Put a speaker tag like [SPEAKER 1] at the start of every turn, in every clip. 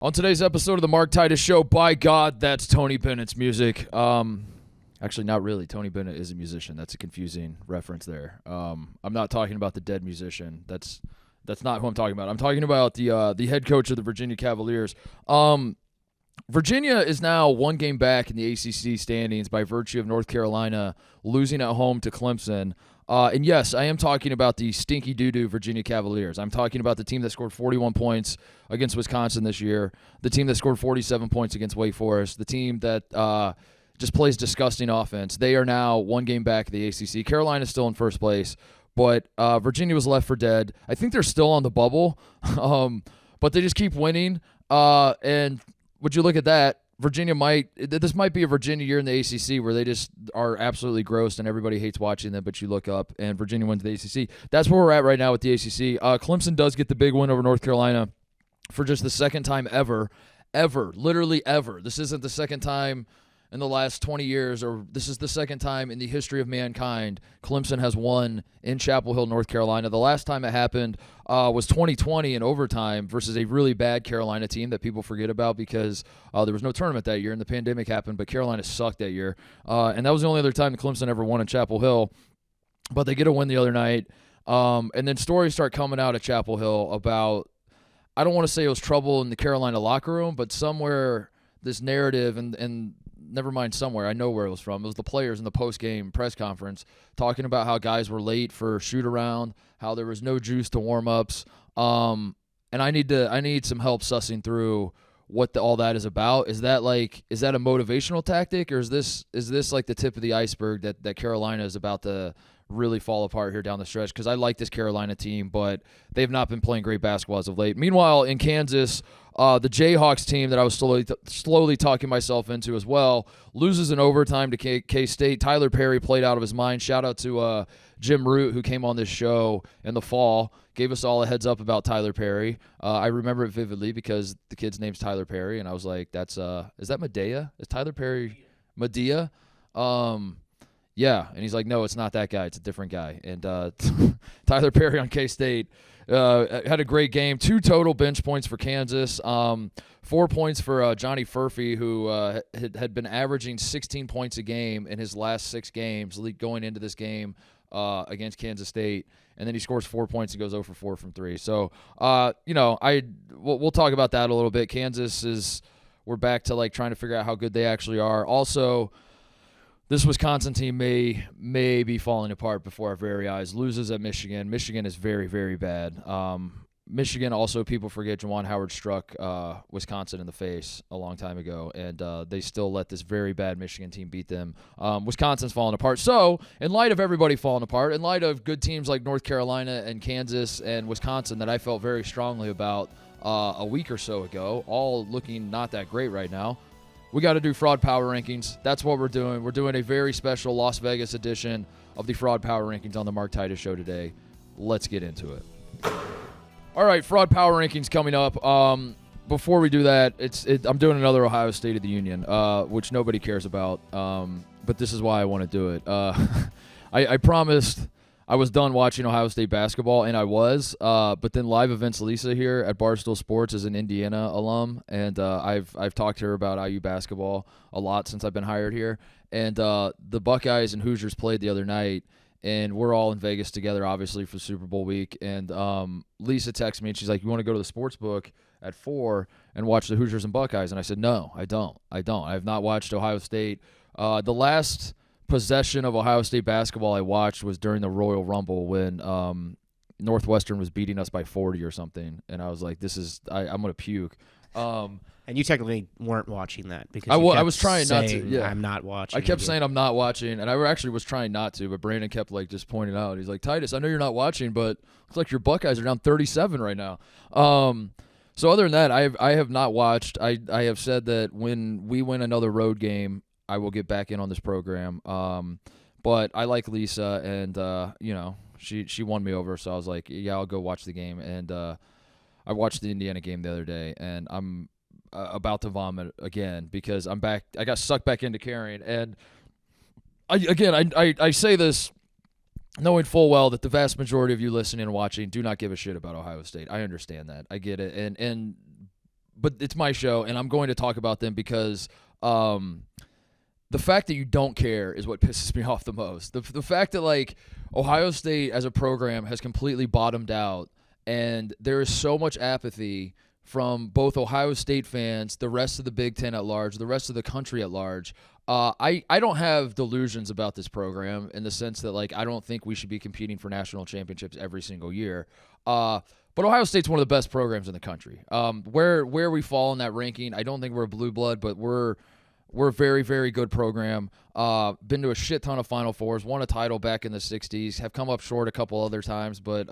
[SPEAKER 1] On today's episode of the Mark Titus Show, by God, that's Tony Bennett's music. Actually, not really. Tony Bennett is a musician. That's a confusing reference there. I'm not talking about the dead musician. That's not who I'm talking about. I'm talking about the head coach of the Virginia Cavaliers. Virginia is now one game back in the ACC standings by virtue of North Carolina losing at home to Clemson. And yes, I am talking about the stinky doo-doo Virginia Cavaliers. I'm talking about the team that scored 41 points against Wisconsin this year, the team that scored 47 points against Wake Forest, the team that just plays disgusting offense. They are now one game back at the ACC. Carolina is still in first place, but Virginia was left for dead. I think they're still on the bubble, but they just keep winning. And would you look at that? Virginia this might be a Virginia year in the ACC where they just are absolutely gross and everybody hates watching them, but you look up and Virginia wins the ACC. That's where we're at right now with the ACC. Clemson does get the big win over North Carolina for just the second time ever, literally ever. This isn't the second time in the last 20 years, or this is the second time in the history of mankind Clemson has won in Chapel Hill, North Carolina. The last time it happened was 2020 in overtime versus a really bad Carolina team that people forget about because there was no tournament that year and the pandemic happened, but Carolina sucked that year. And that was the only other time that Clemson ever won in Chapel Hill. But they get a win the other night. And then stories start coming out at Chapel Hill about, I don't want to say it was trouble in the Carolina locker room, but somewhere this narrative and never mind somewhere, I know where it was from. It was the players in the post-game press conference talking about how guys were late for shoot-around, how there was no juice to warm-ups. And I need some help sussing through what all that is about. Is that a motivational tactic, or is this like the tip of the iceberg that Carolina is about to really fall apart here down the stretch? Because I like this Carolina team, but they've not been playing great basketball as of late. Meanwhile, in Kansas, the Jayhawks team that I was slowly talking myself into as well loses in overtime to K-State. Tyler Perry played out of his mind. Shout out to Jim Root, who came on this show in the fall, gave us all a heads up about Tyler Perry. I remember it vividly because the kid's name's Tyler Perry, and I was like, is that Medea? Is Tyler Perry Medea? Yeah, and he's like, no, it's not that guy. It's a different guy. And Tyler Perry on K-State had a great game. 2 total bench points for Kansas. 4 points for Johnny Furphy, who had been averaging 16 points a game in his last 6 games going into this game against Kansas State. And then he scores 4 points and goes 0 for 4 from 3. So, we'll talk about that a little bit. We're back to trying to figure out how good they actually are. Also, this Wisconsin team may be falling apart before our very eyes. Loses at Michigan. Michigan is very, very bad. Michigan also, people forget, Juwan Howard struck Wisconsin in the face a long time ago, and they still let this very bad Michigan team beat them. Wisconsin's falling apart. So, in light of everybody falling apart, in light of good teams like North Carolina and Kansas and Wisconsin that I felt very strongly about a week or so ago, all looking not that great right now, we got to do Fraud Power Rankings. That's what we're doing. We're doing a very special Las Vegas edition of the Fraud Power Rankings on the Mark Titus Show today. Let's get into it. All right, Fraud Power Rankings coming up. Before we do that, I'm doing another Ohio State of the Union, which nobody cares about, but this is why I want to do it. I promised I was done watching Ohio State basketball, and I was. But then Live Events Lisa here at Barstool Sports is an Indiana alum, and I've talked to her about IU basketball a lot since I've been hired here. And the Buckeyes and Hoosiers played the other night, and we're all in Vegas together, obviously, for Super Bowl week. And Lisa texted me, and she's like, "You want to go to the sports book at 4 and watch the Hoosiers and Buckeyes?" And I said, "No, I don't. I have not watched Ohio State. The last possession of Ohio State basketball I watched was during the Royal Rumble when Northwestern was beating us by 40 or something, and I was like, I'm gonna puke."
[SPEAKER 2] And you technically weren't watching that because
[SPEAKER 1] I was trying not to. Yeah,
[SPEAKER 2] I'm not watching.
[SPEAKER 1] I kept saying I'm not watching, and I actually was trying not to, but Brandon kept just pointing out. He's like, "Titus, I know you're not watching, but looks like your Buckeyes are down 37 right now." So other than that, I have not watched. I have said that when we win another road game, I will get back in on this program. But I like Lisa, and she won me over, so I was like, yeah, I'll go watch the game. And I watched the Indiana game the other day, and I'm about to vomit again because I'm back. I got sucked back into carrying, and I say this knowing full well that the vast majority of you listening and watching do not give a shit about Ohio State. I understand that. I get it, and but it's my show, and I'm going to talk about them because the fact that you don't care is what pisses me off the most. The fact that, like, Ohio State as a program has completely bottomed out, and there is so much apathy from both Ohio State fans, the rest of the Big Ten at large, the rest of the country at large. I don't have delusions about this program in the sense that, like, I don't think we should be competing for national championships every single year. But Ohio State's one of the best programs in the country. Where we fall in that ranking, I don't think we're a blue blood, but we're a very, very good program. Been to a shit ton of Final Fours, won a title back in the 60s, have come up short a couple other times, but,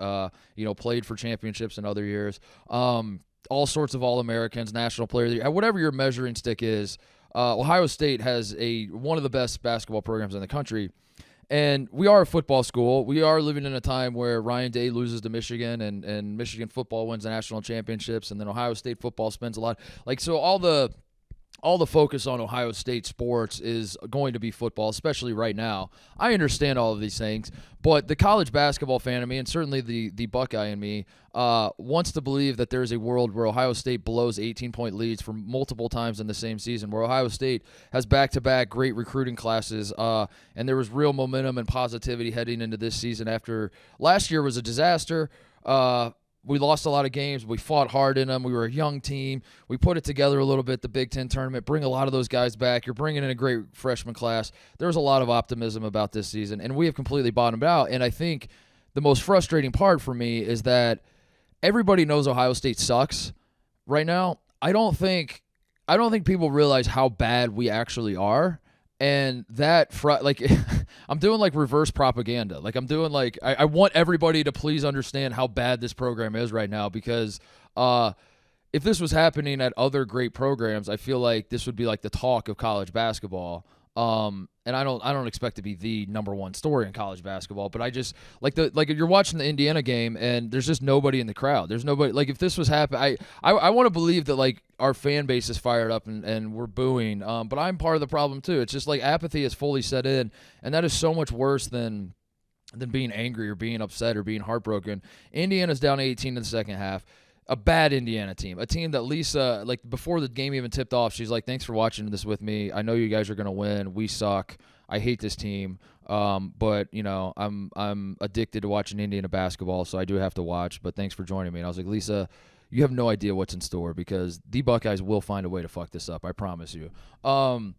[SPEAKER 1] played for championships in other years. All sorts of All-Americans, National Player of the Year, whatever your measuring stick is. Ohio State has one of the best basketball programs in the country. And we are a football school. We are living in a time where Ryan Day loses to Michigan, and Michigan football wins the national championships, and then Ohio State football spends a lot. Like, so all the focus on Ohio State sports is going to be football, especially right now. I understand all of these things, but the college basketball fan in me, and certainly the Buckeye in me, wants to believe that there's a world where Ohio State blows 18-point leads for multiple times in the same season, where Ohio State has back-to-back great recruiting classes, and there was real momentum and positivity heading into this season after last year was a disaster. We lost a lot of games. We fought hard in them. We were a young team. We put it together a little bit, the Big Ten tournament, bring a lot of those guys back. You're bringing in a great freshman class. There's a lot of optimism about this season, and we have completely bottomed out. And I think the most frustrating part for me is that everybody knows Ohio State sucks right now. I don't think people realize how bad we actually are. And that, I'm doing like reverse propaganda. Like I'm doing like, I want everybody to please understand how bad this program is right now, because if this was happening at other great programs, I feel like this would be like the talk of college basketball. And I don't expect to be the number one story in college basketball, but I just like you're watching the Indiana game and there's just nobody in the crowd. There's nobody. Like if this was happening, I want to believe that like our fan base is fired up and we're booing. But I'm part of the problem too. It's just like apathy is fully set in, and that is so much worse than being angry or being upset or being heartbroken. Indiana's down 18 in the second half. A bad Indiana team, a team that Lisa, like before the game even tipped off, she's like, "Thanks for watching this with me. I know you guys are gonna win. We suck. I hate this team, but you know, I'm addicted to watching Indiana basketball, so I do have to watch. But thanks for joining me." And I was like, "Lisa, you have no idea what's in store because the Buckeyes will find a way to fuck this up. I promise you." But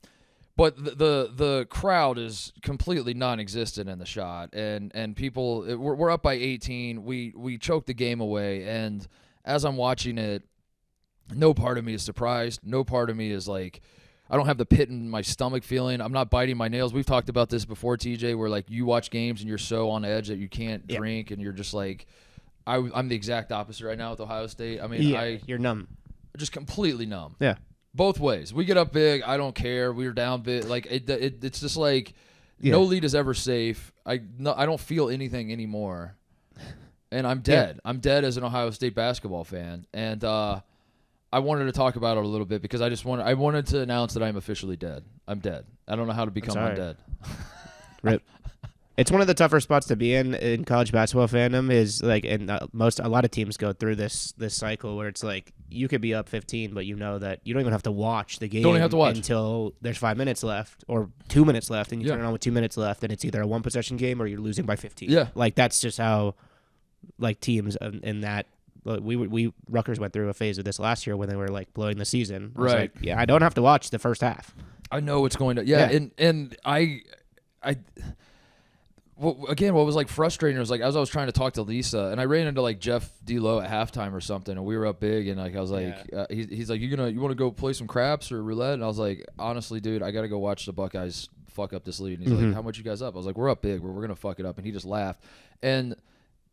[SPEAKER 1] the crowd is completely non-existent in the shot, and people, we're up by 18. We choked the game away, and as I'm watching it, no part of me is surprised. No part of me is like, I don't have the pit in my stomach feeling. I'm not biting my nails. We've talked about this before, TJ, where like you watch games and you're so on edge that you can't drink, and you're just like, I'm the exact opposite right now with Ohio State. I mean,
[SPEAKER 2] you're numb.
[SPEAKER 1] Just completely numb.
[SPEAKER 2] Yeah.
[SPEAKER 1] Both ways. We get up big. I don't care. We were down big. Like it's just like no lead is ever safe. I don't feel anything anymore. And I'm dead. Yeah. I'm dead as an Ohio State basketball fan. And I wanted to talk about it a little bit because I wanted to announce that I'm officially dead. I'm dead. I don't know how to become undead.
[SPEAKER 2] Rip. It's one of the tougher spots to be in college basketball fandom. Is like, and a lot of teams go through this cycle where it's like you could be up 15, but you know that you don't even have to watch the game.
[SPEAKER 1] Don't even have to watch
[SPEAKER 2] until there's 5 minutes left or 2 minutes left, and you turn it on with 2 minutes left, and it's either a one possession game or you're losing by 15.
[SPEAKER 1] Yeah,
[SPEAKER 2] like that's just how. Like teams in that we Rutgers went through a phase of this last year when they were like blowing the season. I was like, I don't have to watch the first half.
[SPEAKER 1] I know what's going to and again, what was like frustrating was like as I was trying to talk to Lisa, and I ran into like Jeff D'Lo at halftime or something, and we were up big, and like I was like, he's like, you want to go play some craps or roulette? And I was like, honestly, dude, I got to go watch the Buckeyes fuck up this lead. And he's like, how much you guys up? I was like, we're up big. We're gonna fuck it up, and he just laughed. And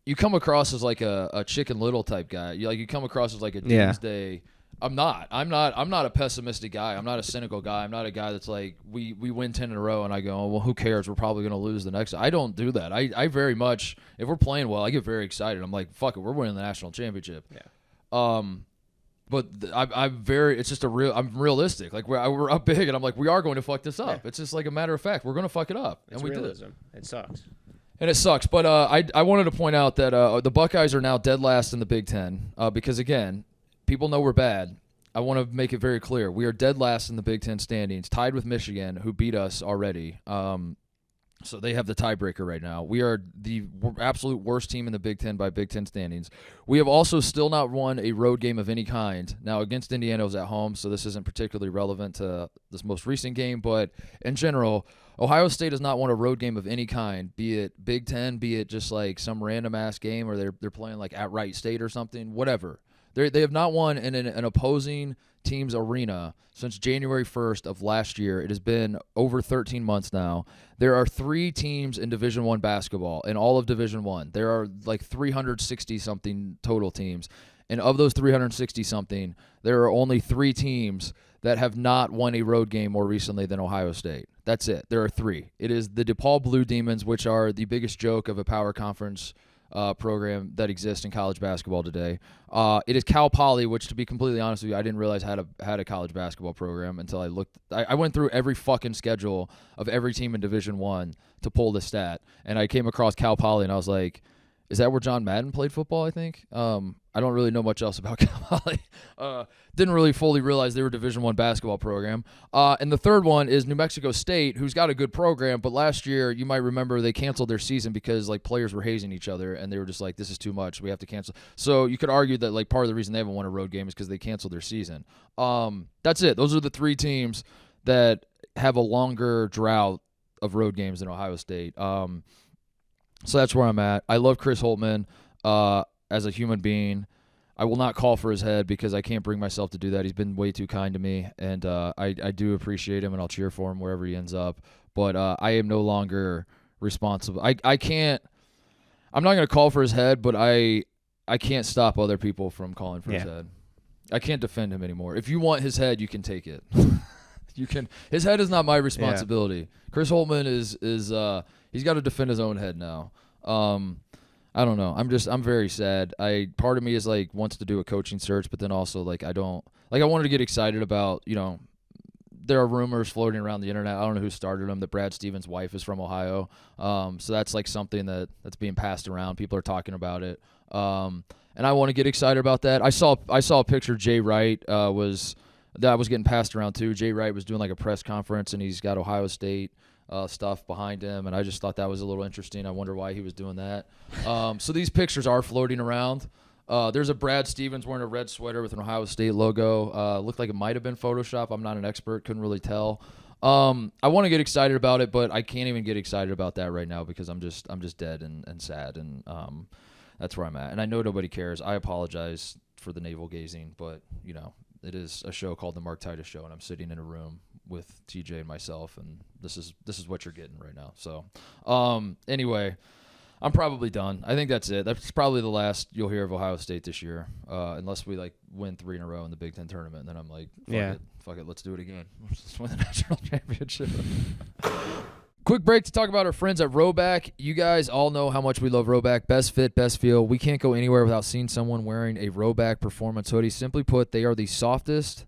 [SPEAKER 1] you come across as like a Chicken Little type guy. You come across as like a doomsday. I'm not a pessimistic guy. I'm not a cynical guy. I'm not a guy that's like we win 10 in a row and I go, oh, well, who cares? We're probably gonna lose the next. I don't do that. I very much, if we're playing well, I get very excited. I'm like, fuck it, we're winning the national championship. Yeah. But it's just I'm realistic. Like we're up big and I'm like, we are going to fuck this up. Yeah. It's just like a matter of fact, we're gonna fuck it up, and we
[SPEAKER 2] realism. It sucks.
[SPEAKER 1] And it sucks, but I wanted to point out that the Buckeyes are now dead last in the Big Ten because, again, people know we're bad. I want to make it very clear. We are dead last in the Big Ten standings, tied with Michigan, who beat us already. So they have the tiebreaker right now. We are the absolute worst team in the Big Ten by Big Ten standings. We have also still not won a road game of any kind. Now, against Indiana, it was at home, so this isn't particularly relevant to this most recent game. But in general, Ohio State has not won a road game of any kind, be it Big Ten, be it just like some random-ass game, or they're playing like at Wright State or something, whatever. They have not won in an opposing team's arena since January 1st of last year. It has been over 13 months now. There are 3 teams in Division I basketball, in all of Division I. There are like 360-something total teams. And of those 360-something, there are only 3 teams that have not won a road game more recently than Ohio State. That's it. There are 3. It is the DePaul Blue Demons, which are the biggest joke of a power conference program that exists in college basketball today. It is Cal Poly, which, to be completely honest with you, I didn't realize had a college basketball program until I looked. I went through every fucking schedule of every team in Division I to pull the stat, and I came across Cal Poly, and I was like, is that where John Madden played football, I think? I don't really know much else about Cal Poly. Didn't really fully realize they were a Division I basketball program. And the third one is New Mexico State, who's got a good program, but last year, you might remember, they canceled their season because like players were hazing each other, and they were just like, this is too much, we have to cancel. So you could argue that like part of the reason they haven't won a road game is because they canceled their season. That's it. Those are the 3 teams that have a longer drought of road games than Ohio State. So that's where I'm at. I love Chris Holtmann as a human being. I will not call for his head because I can't bring myself to do that. He's been way too kind to me, and I do appreciate him, and I'll cheer for him wherever he ends up. But I am no longer responsible. I can't – I'm not going to call for his head, but I can't stop other people from calling for his head. I can't defend him anymore. If you want his head, you can take it. You can. His head is not my responsibility. Yeah. Chris Holtmann is he's got to defend his own head now. I don't know. I'm very sad. Part of me is like wants to do a coaching search, but then also like I wanted to get excited about, there are rumors floating around the internet. I don't know who started them, that Brad Stevens' wife is from Ohio. So that's like something that's being passed around. People are talking about it. And I want to get excited about that. I saw a picture Jay Wright was getting passed around too. Jay Wright was doing like a press conference, and he's got Ohio State stuff behind him, and I just thought that was a little interesting. I wonder why he was doing that. So these pictures are floating around. There's a Brad Stevens wearing a red sweater with an Ohio State logo. Looked like it might have been Photoshop. I'm not an expert. Couldn't really tell. I want to get excited about it, but I can't even get excited about that right now because I'm just dead and sad, and that's where I'm at. And I know nobody cares. I apologize for the navel gazing, but it is a show called The Mark Titus Show, and I'm sitting in a room with TJ and myself, and this is what you're getting right now. So anyway, I'm probably done. I think that's it. That's probably the last you'll hear of Ohio State this year, unless we like win 3 in a row in the Big Ten tournament. And then I'm like, fuck it, let's do it again. Let's win the national championship. Quick break to talk about our friends at Rhoback. You guys all know how much we love Rhoback. Best fit, best feel. We can't go anywhere without seeing someone wearing a Rhoback performance hoodie. Simply put, they are the softest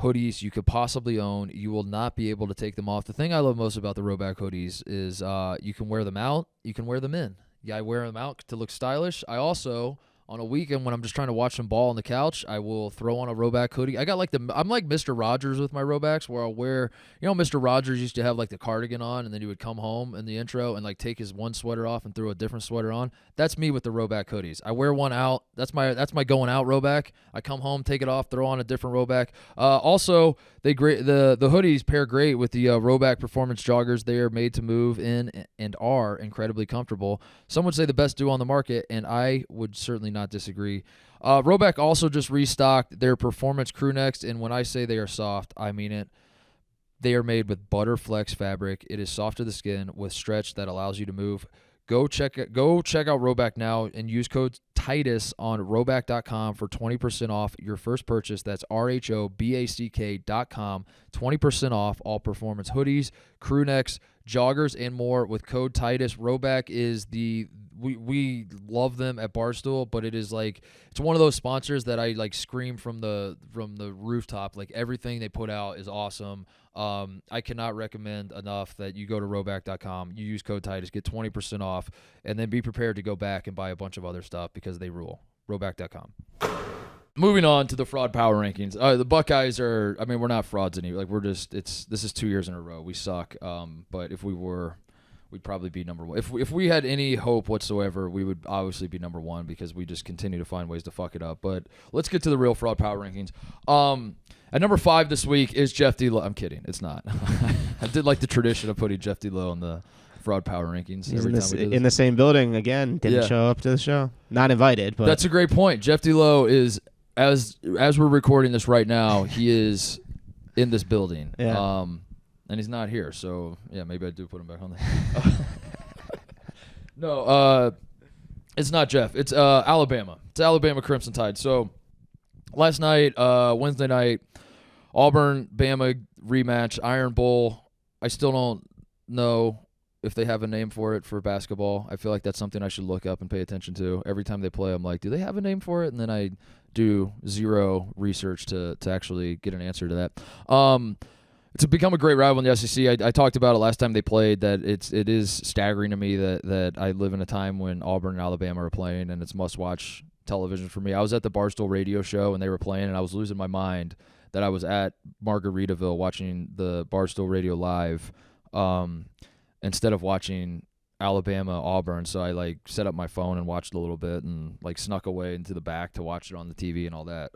[SPEAKER 1] hoodies you could possibly own. You will not be able to take them off. The thing I love most about the Rhoback hoodies is you can wear them out, you can wear them in. Yeah, I wear them out to look stylish. I also, on a weekend when I'm just trying to watch some ball on the couch, I will throw on a Rhoback hoodie. I'm like Mr. Rogers with my Rhobacks, where I'll wear, Mr. Rogers used to have like the cardigan on, and then he would come home in the intro and like take his one sweater off and throw a different sweater on. That's me with the Rhoback hoodies. I wear one out. That's my going out Rhoback. I come home, take it off, throw on a different Rhoback. Also, the hoodies pair great with the Rhoback performance joggers. They are made to move in and are incredibly comfortable. Some would say the best duo on the market, and I would certainly not disagree. Rhoback also just restocked their performance crew necks, and when I say they are soft, I mean it. They are made with Butterflex fabric. It is soft to the skin with stretch that allows you to move. Go check out Rhoback now and use code Titus on Rhoback.com for 20% off your first purchase. That's RHOBACK.com. 20% off all performance hoodies, crew necks, joggers, and more with code Titus. Rhoback is we love them at Barstool, but it is like it's one of those sponsors that I like scream from the rooftop. Like everything they put out is awesome. I cannot recommend enough that you go to Rhoback.com, you use code Titus, get 20% off, and then be prepared to go back and buy a bunch of other stuff because they rule. Rhoback.com. moving on to the fraud power rankings. The Buckeyes are. I mean, we're not frauds anymore. Like we're just. This is 2 years in a row. We suck. But if we were, we'd probably be number one. If we had any hope whatsoever, we would obviously be number one because we just continue to find ways to fuck it up. But let's get to the real fraud power rankings. At number 5 this week is Jeff D. Lowe. I'm kidding. It's not. I did like the tradition of putting Jeff D. Lowe in the fraud power rankings.
[SPEAKER 2] He's
[SPEAKER 1] every time we do this.
[SPEAKER 2] in the same building again. Didn't show up to the show. Not invited. But
[SPEAKER 1] that's a great point. Jeff D. Lowe is, as we're recording this right now, he is in this building.
[SPEAKER 2] Yeah.
[SPEAKER 1] And he's not here. So, yeah, maybe I do put him back on there. No, it's not Jeff. It's Alabama. It's Alabama Crimson Tide. So, last night, Wednesday night, Auburn-Bama rematch, Iron Bowl. I still don't know if they have a name for it for basketball. I feel like that's something I should look up and pay attention to. Every time they play, I'm like, do they have a name for it? And then I do zero research to actually get an answer to that. It's become a great rival in the SEC. I talked about it last time they played, that it is staggering to me that I live in a time when Auburn and Alabama are playing, and it's must-watch television for me. I was at the Barstool radio show, and they were playing, and I was losing my mind that I was at Margaritaville watching the Barstool radio live instead of watching Alabama-Auburn. So I set up my phone and watched a little bit and snuck away into the back to watch it on the TV and all that.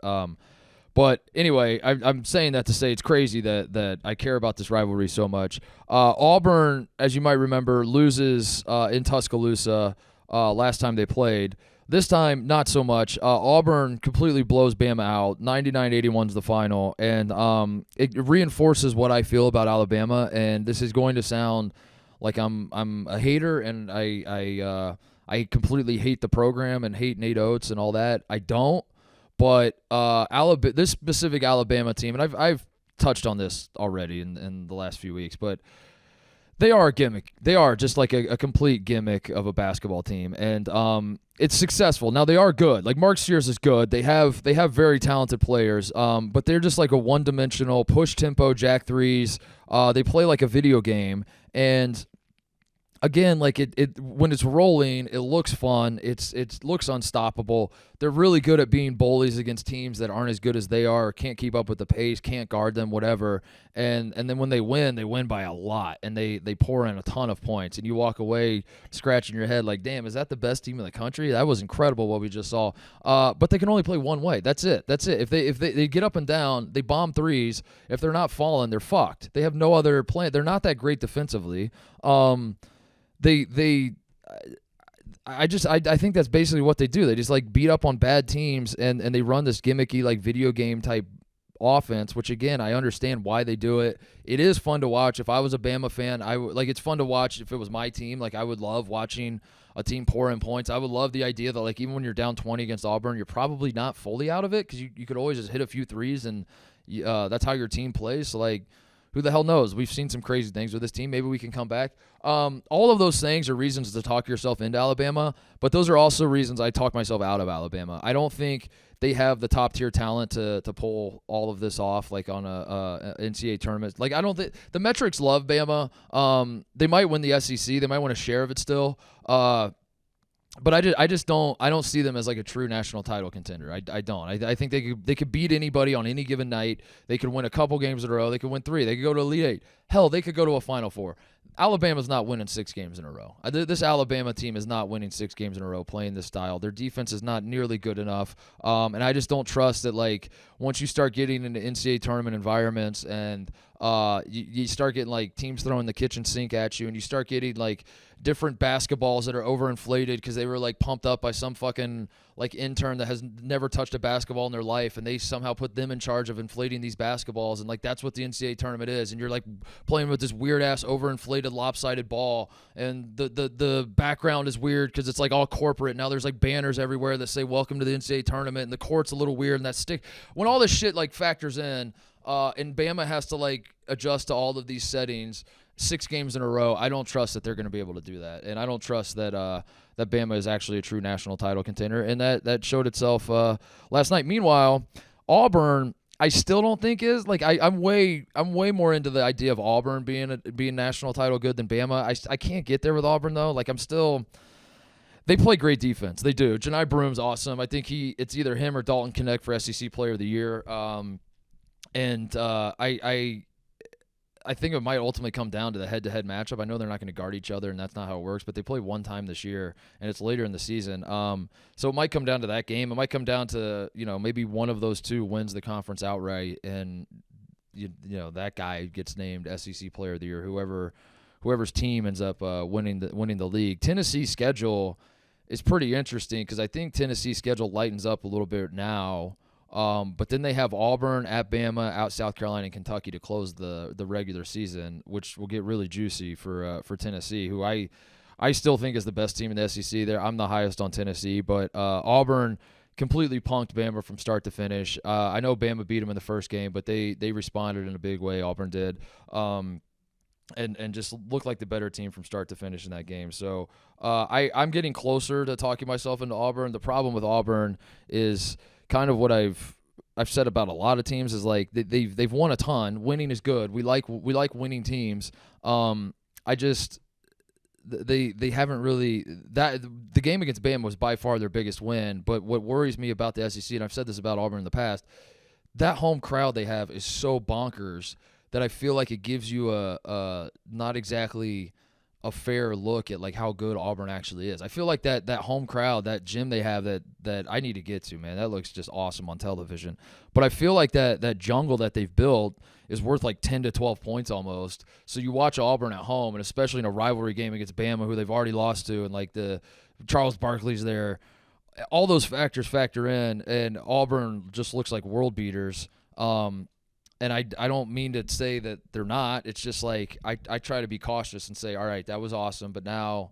[SPEAKER 1] But anyway, I'm saying that to say it's crazy that I care about this rivalry so much. Auburn, as you might remember, loses in Tuscaloosa last time they played. This time, not so much. Auburn completely blows Bama out. 99-81 is the final. And it reinforces what I feel about Alabama. And this is going to sound like I'm a hater, and I completely hate the program and hate Nate Oates and all that. I don't. But this specific Alabama team, and I've touched on this already in the last few weeks, but they are a gimmick. They are just like a complete gimmick of a basketball team, and it's successful. Now they are good. Like Mark Sears is good. They have very talented players, but they're just like a one-dimensional push tempo jack threes. They play like a video game, and again, like it when it's rolling, it looks fun. It looks unstoppable. They're really good at being bullies against teams that aren't as good as they are, or can't keep up with the pace, can't guard them, whatever. And then when they win by a lot, and they pour in a ton of points, and you walk away scratching your head like, damn, is that the best team in the country? That was incredible what we just saw. But they can only play one way. That's it. If they get up and down, they bomb threes. If they're not falling, they're fucked. They have no other plan. They're not that great defensively. I think that's basically what they do. They just beat up on bad teams, and they run this gimmicky video game type offense, which again, I understand why they do it. It is fun to watch. If I was a Bama fan, it's fun to watch if it was my team. I would love watching a team pour in points. I would love the idea that even when you're down 20 against Auburn, you're probably not fully out of it, because you could always just hit a few threes, and that's how your team plays. So who the hell knows? We've seen some crazy things with this team. Maybe we can come back. All of those things are reasons to talk yourself into Alabama, but those are also reasons I talk myself out of Alabama. I don't think they have the top-tier talent to pull all of this off on a NCAA tournament. I don't think – the metrics love Bama. They might win the SEC. They might win a share of it still. But I just don't see them as a true national title contender. I don't. I think they could beat anybody on any given night. They could win a couple games in a row. They could win 3. They could go to Elite 8. Hell, they could go to a Final Four. Alabama's not winning 6 games in a row. This Alabama team is not winning 6 games in a row playing this style. Their defense is not nearly good enough. And I just don't trust that once you start getting into NCAA tournament environments, and you start getting teams throwing the kitchen sink at you, and you start getting different basketballs that are overinflated because they were pumped up by some fucking intern that has never touched a basketball in their life, and they somehow put them in charge of inflating these basketballs, and that's what the NCAA tournament is, and you're playing with this weird ass overinflated lopsided ball, and the background is weird because it's all corporate. Now there's banners everywhere that say welcome to the NCAA tournament, and the court's a little weird, and that stick when all this shit factors in, and Bama has to adjust to all of these settings 6 games in a row. I don't trust that they're going to be able to do that, and I don't trust that that Bama is actually a true national title contender, and that showed itself last night. Meanwhile, Auburn, I still don't think is I'm way more into the idea of Auburn being national title good than Bama. I can't get there with Auburn though. I'm still. They play great defense. They do. Janai Broom's awesome. I think it's either him or Dalton Knecht for SEC Player of the Year. I think it might ultimately come down to the head-to-head matchup. I know they're not going to guard each other, and that's not how it works, but they play one time this year, and it's later in the season. So it might come down to that game. It might come down to, maybe one of those two wins the conference outright, and, that guy gets named SEC Player of the Year, whoever's team ends up winning the league. Tennessee's schedule is pretty interesting because I think Tennessee's schedule lightens up a little bit now. But then they have Auburn, at Bama, out South Carolina, and Kentucky to close the regular season, which will get really juicy for Tennessee, who I still think is the best team in the SEC. There, I'm the highest on Tennessee, but Auburn completely punked Bama from start to finish. I know Bama beat them in the first game, but they responded in a big way. Auburn did. And just looked like the better team from start to finish in that game. So I'm getting closer to talking myself into Auburn. The problem with Auburn is kind of what I've said about a lot of teams is like they've won a ton. Winning is good. We like winning teams. They haven't really the game against Bama was by far their biggest win. But what worries me about the SEC, and I've said this about Auburn in the past, that home crowd they have is so bonkers that I feel like it gives you a not exactly a fair look at like how good Auburn actually is. I feel like that home crowd, that gym they have that I need to get to, man, that looks just awesome on television. But I feel like that jungle that they've built is worth like 10 to 12 points almost. So you watch Auburn at home, and especially in a rivalry game against Bama, who they've already lost to, and like the Charles Barkley's there, all those factors factor in, and Auburn just looks like world beaters. And I don't mean to say that they're not. It's just like I try to be cautious and say, all right, that was awesome, but now,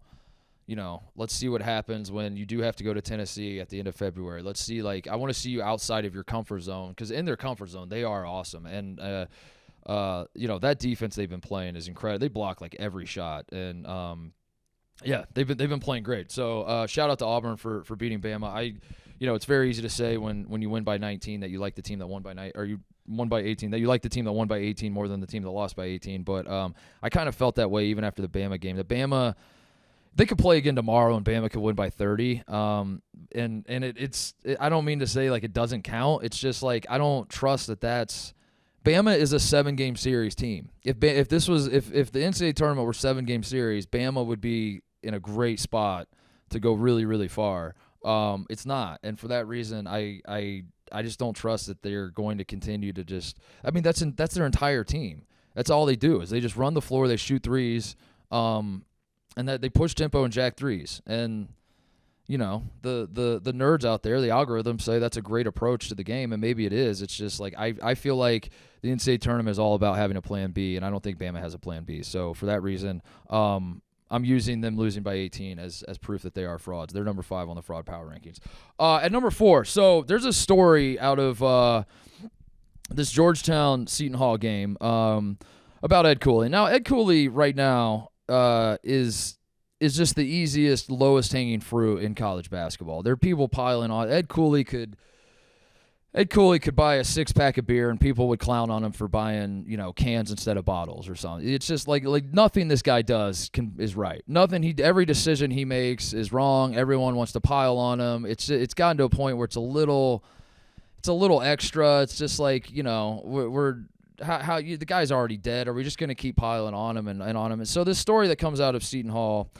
[SPEAKER 1] let's see what happens when you do have to go to Tennessee at the end of February. Let's see, I want to see you outside of your comfort zone, because in their comfort zone, they are awesome. And, that defense they've been playing is incredible. They block like every shot. And, they've been playing great. So shout out to Auburn for beating Bama. It's very easy to say when you win by 19 that you like the team that won by 9, or you won by 18, that you like the team that won by 18 more than the team that lost by 18. But I kind of felt that way even after the Bama game. The Bama, they could play again tomorrow and Bama could win by 30. And I don't mean to say like it doesn't count. It's just like I don't trust that's Bama is a 7-game series team. If the NCAA tournament were 7-game series, Bama would be in a great spot to go really, really far. It's not, and for that reason, I just don't trust that they're going to continue to just. I mean, that's their entire team. That's all they do is they just run the floor, they shoot threes, and that they push tempo and jack threes. And the nerds out there, the algorithms say that's a great approach to the game, and maybe it is. It's just like I feel like the NCAA tournament is all about having a plan B, and I don't think Bama has a plan B. So for that reason, I'm using them losing by 18 as proof that they are frauds. They're number 5 on the fraud power rankings. At number 4, so there's a story out of this Georgetown Seton Hall game about Ed Cooley. Now, Ed Cooley right now is just the easiest, lowest hanging fruit in college basketball. There are people piling on. Ed Cooley could buy a 6-pack of beer and people would clown on him for buying, cans instead of bottles or something. It's just like nothing this guy does is right. Every decision he makes is wrong. Everyone wants to pile on him. It's gotten to a point where it's a little extra. It's just like, the guy's already dead. Are we just going to keep piling on him and on him? And so this story that comes out of Seton Hall,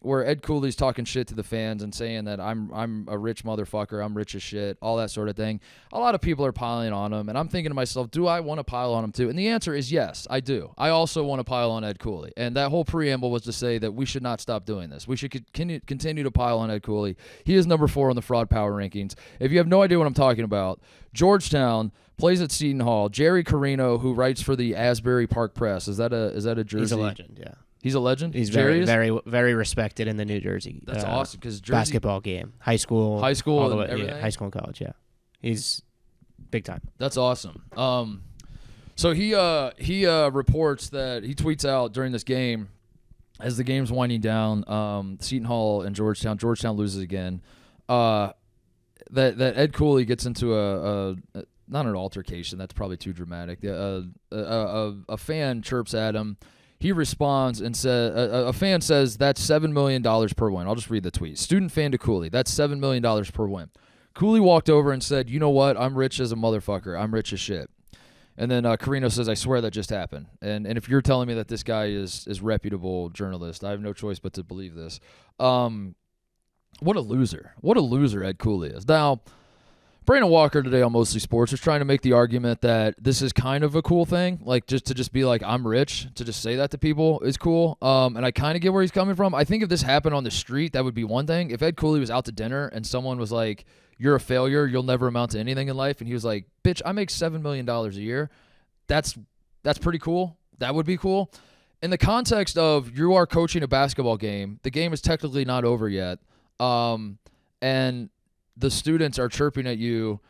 [SPEAKER 1] where Ed Cooley's talking shit to the fans and saying that I'm a rich motherfucker, I'm rich as shit, all that sort of thing. A lot of people are piling on him, and I'm thinking to myself, do I want to pile on him too? And the answer is yes, I do. I also want to pile on Ed Cooley. And that whole preamble was to say that we should not stop doing this. We should continue to pile on Ed Cooley. He is number 4 on the fraud power rankings. If you have no idea what I'm talking about, Georgetown plays at Seton Hall. Jerry Carino, who writes for the Asbury Park Press, is that a Jersey?
[SPEAKER 2] He's a legend, yeah.
[SPEAKER 1] He's a legend?
[SPEAKER 2] He's very, very, very respected in the New Jersey.
[SPEAKER 1] That's awesome, because
[SPEAKER 2] basketball game, high school,
[SPEAKER 1] all the way, everything?
[SPEAKER 2] Yeah, high school and college, yeah. He's big time.
[SPEAKER 1] That's awesome. So he reports that he tweets out during this game, as the game's winding down, Seton Hall and Georgetown loses again, that Ed Cooley gets into a not an altercation, that's probably too dramatic. A fan chirps at him. he responds and says, a fan says, that's $7 million per win. I'll just read the tweet. Student fan to Cooley, that's $7 million per win. Cooley walked over and said, you know what? I'm rich as a motherfucker. I'm rich as shit. And then Carino says, I swear that just happened. And if you're telling me that this guy is reputable journalist, I have no choice but to believe this. What a loser. What a loser Ed Cooley is. Now, Brandon Walker today on Mostly Sports was trying to make the argument that this is kind of a cool thing, like just be like, I'm rich, to just say that to people is cool. And I kind of get where he's coming from. I think if this happened on the street, that would be one thing. If Ed Cooley was out to dinner and someone was like, you're a failure, you'll never amount to anything in life, and he was like, bitch, I make $7 million a year, that's pretty cool. That would be cool. In the context of you are coaching a basketball game, the game is technically not over yet, and the students are chirping at you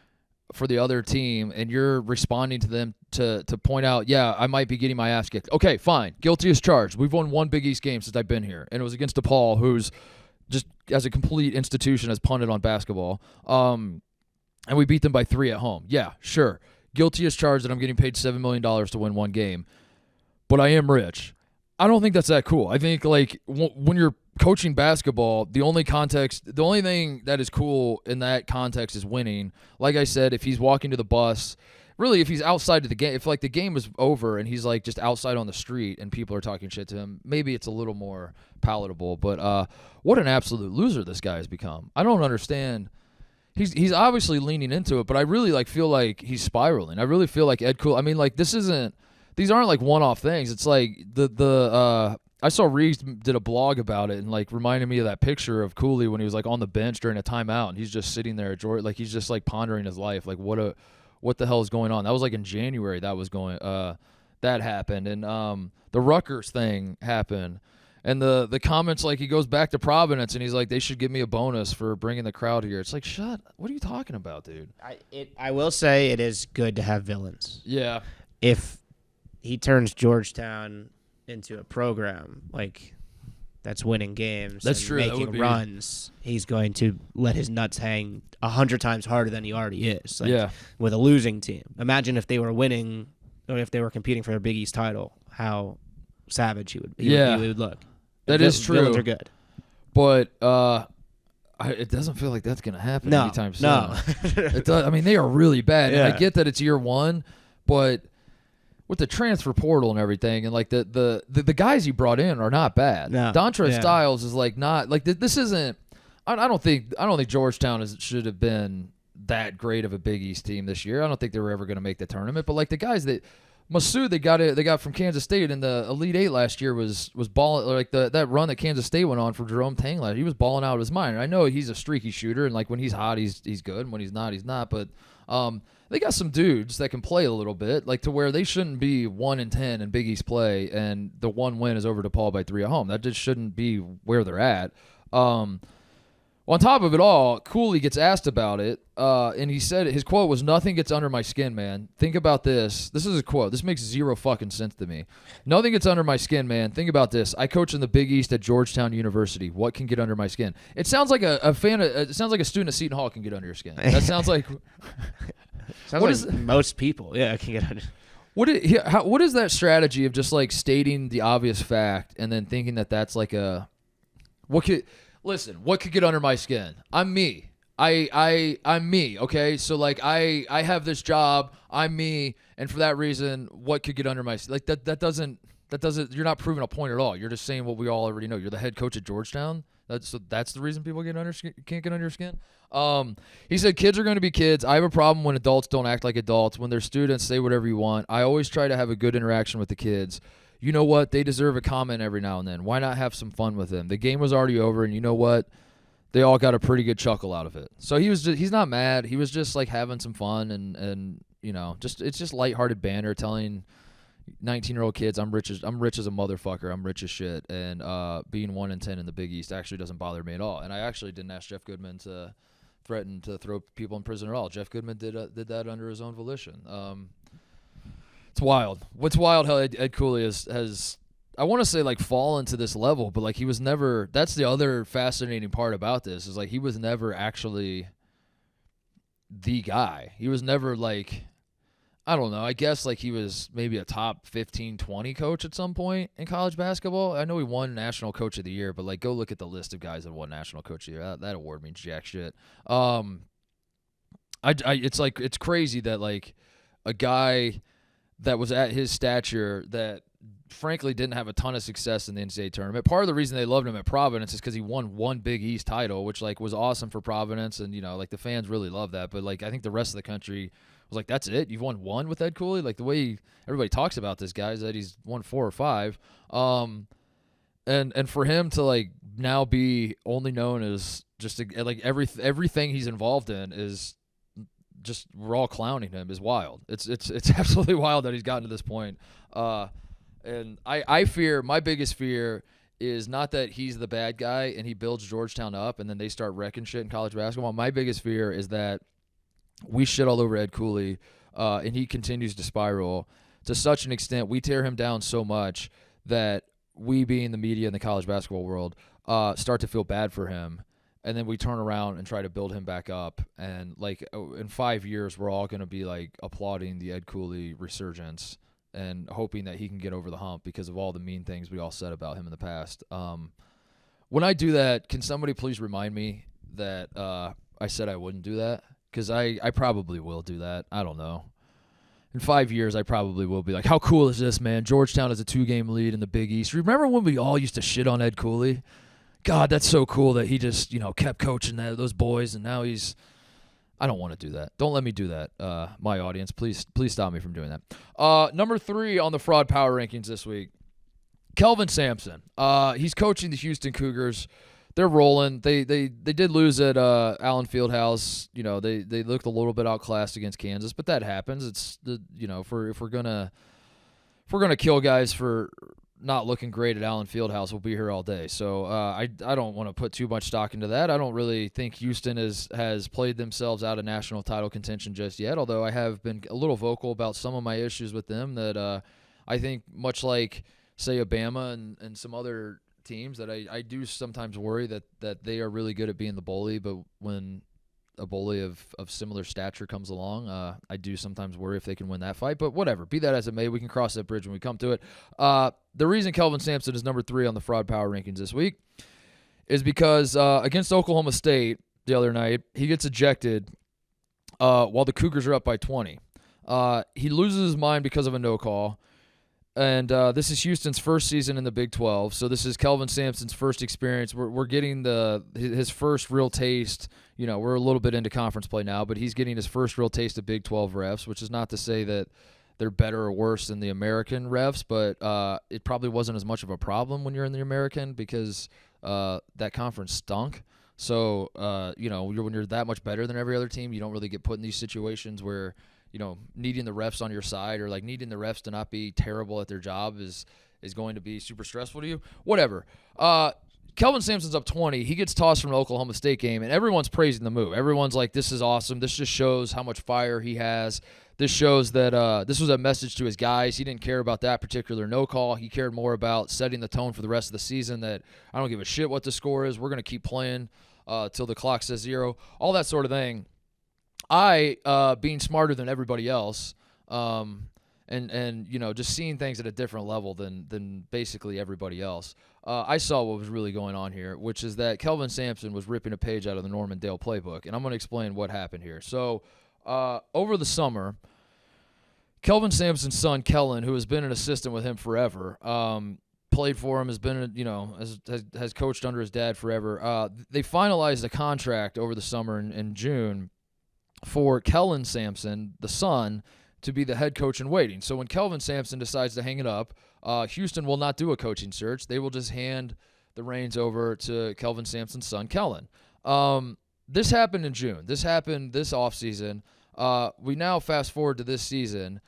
[SPEAKER 1] for the other team, and you're responding to them to point out, yeah, I might be getting my ass kicked. Okay, fine. Guilty as charged. We've won one Big East game since I've been here, and it was against DePaul, who's just as a complete institution has punted on basketball. And we beat them by 3 at home. Yeah, sure. Guilty as charged that I'm getting paid $7 million to win one game, but I am rich. I don't think that's that cool. I think like when you're coaching basketball, the only thing that is cool in that context is winning. Like I said, if he's walking to the bus, really if he's outside of the game, if like the game is over and he's like just outside on the street and people are talking shit to him, maybe it's a little more palatable. But what an absolute loser this guy has become. I don't understand. He's obviously leaning into it, but I really like feel like he's spiraling. I really feel like Ed Cooley. I mean, like these aren't like one-off things. It's like I saw Reeves did a blog about it and like reminded me of that picture of Cooley when he was like on the bench during a timeout and he's just sitting there at Jordan, like he's just like pondering his life, like what the hell is going on. That was like in January that happened, and the Rutgers thing happened, and the comments like he goes back to Providence and he's like, they should give me a bonus for bringing the crowd here. It's like, what are you talking about, dude?
[SPEAKER 2] I will say it is good to have villains.
[SPEAKER 1] Yeah.
[SPEAKER 2] If he turns Georgetown into a program like that's winning games,
[SPEAKER 1] that's
[SPEAKER 2] and
[SPEAKER 1] true,
[SPEAKER 2] making runs, he's going to let his nuts hang 100 times harder than he already is. Like,
[SPEAKER 1] yeah.
[SPEAKER 2] With a losing team, imagine if they were winning or if they were competing for a Big East title, how savage he would look.
[SPEAKER 1] That is true.
[SPEAKER 2] Villains are good,
[SPEAKER 1] but it doesn't feel like that's gonna happen anytime soon.
[SPEAKER 2] No,
[SPEAKER 1] it does. I mean, they are really bad,
[SPEAKER 2] yeah.
[SPEAKER 1] and I get that it's year one, but with the transfer portal and everything, and like the guys he brought in are not bad.
[SPEAKER 2] No.
[SPEAKER 1] Dontre Styles is like not like this isn't. I don't think Georgetown should have been that great of a Big East team this year. I don't think they were ever going to make the tournament. But like the guys that Masood they got from Kansas State in the Elite Eight last year was balling, like that run that Kansas State went on for Jerome Tang last. He was balling out of his mind. And I know he's a streaky shooter, and like when he's hot, he's good, and when he's not, he's not. But they got some dudes that can play a little bit, like to where they shouldn't be 1-10 in Big East play, and the one win is over DePaul by 3 at home. That just shouldn't be where they're at. On top of it all, Cooley gets asked about it, and he said his quote was, "Nothing gets under my skin, man. Think about this." This is a quote. This makes zero fucking sense to me. "Nothing gets under my skin, man. Think about this. I coach in the Big East at Georgetown University. What can get under my skin?" It sounds like it sounds like a student at Seton Hall can get under your skin. That sounds like.
[SPEAKER 2] Most people, yeah, can get under.
[SPEAKER 1] What is that strategy of just like stating the obvious fact and then thinking that that's like what could get under my skin? I'm me. I'm me, okay? So like I have this job, I'm me, and for that reason, what could get under my skin? Like that doesn't you're not proving a point at all. You're just saying what we all already know. You're the head coach at Georgetown. That's the reason people can't get under your skin. He said, "Kids are going to be kids. I have a problem when adults don't act like adults. When they're students, say whatever you want. I always try to have a good interaction with the kids. You know what? They deserve a comment every now and then. Why not have some fun with them? The game was already over, and you know what? They all got a pretty good chuckle out of it." So he's not mad. He was just like having some fun and you know, it's just lighthearted banter, telling 19-year-old kids, I'm rich as a motherfucker. I'm rich as shit. And being 1-10 in the Big East actually doesn't bother me at all. And I actually didn't ask Jeff Goodman to threaten to throw people in prison at all. Jeff Goodman did that under his own volition. It's wild. What's wild how Ed Cooley has I want to say like fallen to this level, but like he was never. That's the other fascinating part about this is like he was never actually the guy. He was never like. I don't know. I guess like he was maybe a top 15, 20 coach at some point in college basketball. I know he won National Coach of the Year, but like go look at the list of guys that won National Coach of the Year. That award means jack shit. It's crazy that like a guy that was at his stature that frankly didn't have a ton of success in the NCAA tournament. Part of the reason they loved him at Providence is because he won one Big East title, which like was awesome for Providence, and like the fans really love that. But like I think the rest of the country was like, that's it? You've won one with Ed Cooley? Like the way everybody talks about this guy is that he's won 4 or 5. And for him to like now be only known as just like everything he's involved in is just we're all clowning him is wild. It's absolutely wild that he's gotten to this point. And I fear, my biggest fear is not that he's the bad guy and he builds Georgetown up and then they start wrecking shit in college basketball. My biggest fear is that we shit all over Ed Cooley and he continues to spiral to such an extent. We tear him down so much that we, being the media in the college basketball world, start to feel bad for him. And then we turn around and try to build him back up. And like in 5 years, we're all going to be like applauding the Ed Cooley resurgence and hoping that he can get over the hump because of all the mean things we all said about him in the past. When I do that, can somebody please remind me that I said I wouldn't do that? Because I probably will do that. I don't know. In 5 years, I probably will be like, how cool is this, man? Georgetown has a 2-game lead in the Big East. Remember when we all used to shit on Ed Cooley? God, that's so cool that he just, kept coaching those boys, and now he's – I don't want to do that. Don't let me do that, my audience. Please stop me from doing that. Number 3 on the fraud power rankings this week, Kelvin Sampson. He's coaching the Houston Cougars. They're rolling. They did lose at Allen Fieldhouse. They looked a little bit outclassed against Kansas, but that happens. It's if we're gonna kill guys for not looking great at Allen Fieldhouse, we'll be here all day. So I don't want to put too much stock into that. I don't really think Houston has played themselves out of national title contention just yet, although I have been a little vocal about some of my issues with them that I think much like, say, Obama and some other teams that I do sometimes worry that they are really good at being the bully, but when a bully of similar stature comes along, I do sometimes worry if they can win that fight. But whatever, be that as it may, we can cross that bridge when we come to it. The reason Kelvin Sampson is number 3 on the fraud power rankings this week is because against Oklahoma State the other night, he gets ejected while the Cougars are up by 20. He loses his mind because of a no call. And this is Houston's first season in the Big 12, so this is Kelvin Sampson's first experience. We're getting his first real taste. We're a little bit into conference play now, but he's getting his first real taste of Big 12 refs, which is not to say that they're better or worse than the American refs, but it probably wasn't as much of a problem when you're in the American because that conference stunk. So, when you're that much better than every other team, you don't really get put in these situations where needing the refs on your side or like needing the refs to not be terrible at their job is going to be super stressful to you. Whatever. Kelvin Sampson's up 20. He gets tossed from an Oklahoma State game, and everyone's praising the move. Everyone's like, this is awesome. This just shows how much fire he has. This shows that this was a message to his guys. He didn't care about that particular no call. He cared more about setting the tone for the rest of the season that I don't give a shit what the score is. We're going to keep playing till the clock says 0, all that sort of thing. I, being smarter than everybody else, and just seeing things at a different level than basically everybody else, I saw what was really going on here, which is that Kelvin Sampson was ripping a page out of the Norman Dale playbook, and I'm going to explain what happened here. So, over the summer, Kelvin Sampson's son, Kellen, who has been an assistant with him forever, played for him, has been, has coached under his dad forever. They finalized a contract over the summer in June for Kellen Sampson, the son, to be the head coach in waiting. So when Kelvin Sampson decides to hang it up, Houston will not do a coaching search. They will just hand the reins over to Kelvin Sampson's son, Kellen. This happened in June. This happened this offseason. We now fast forward to this season,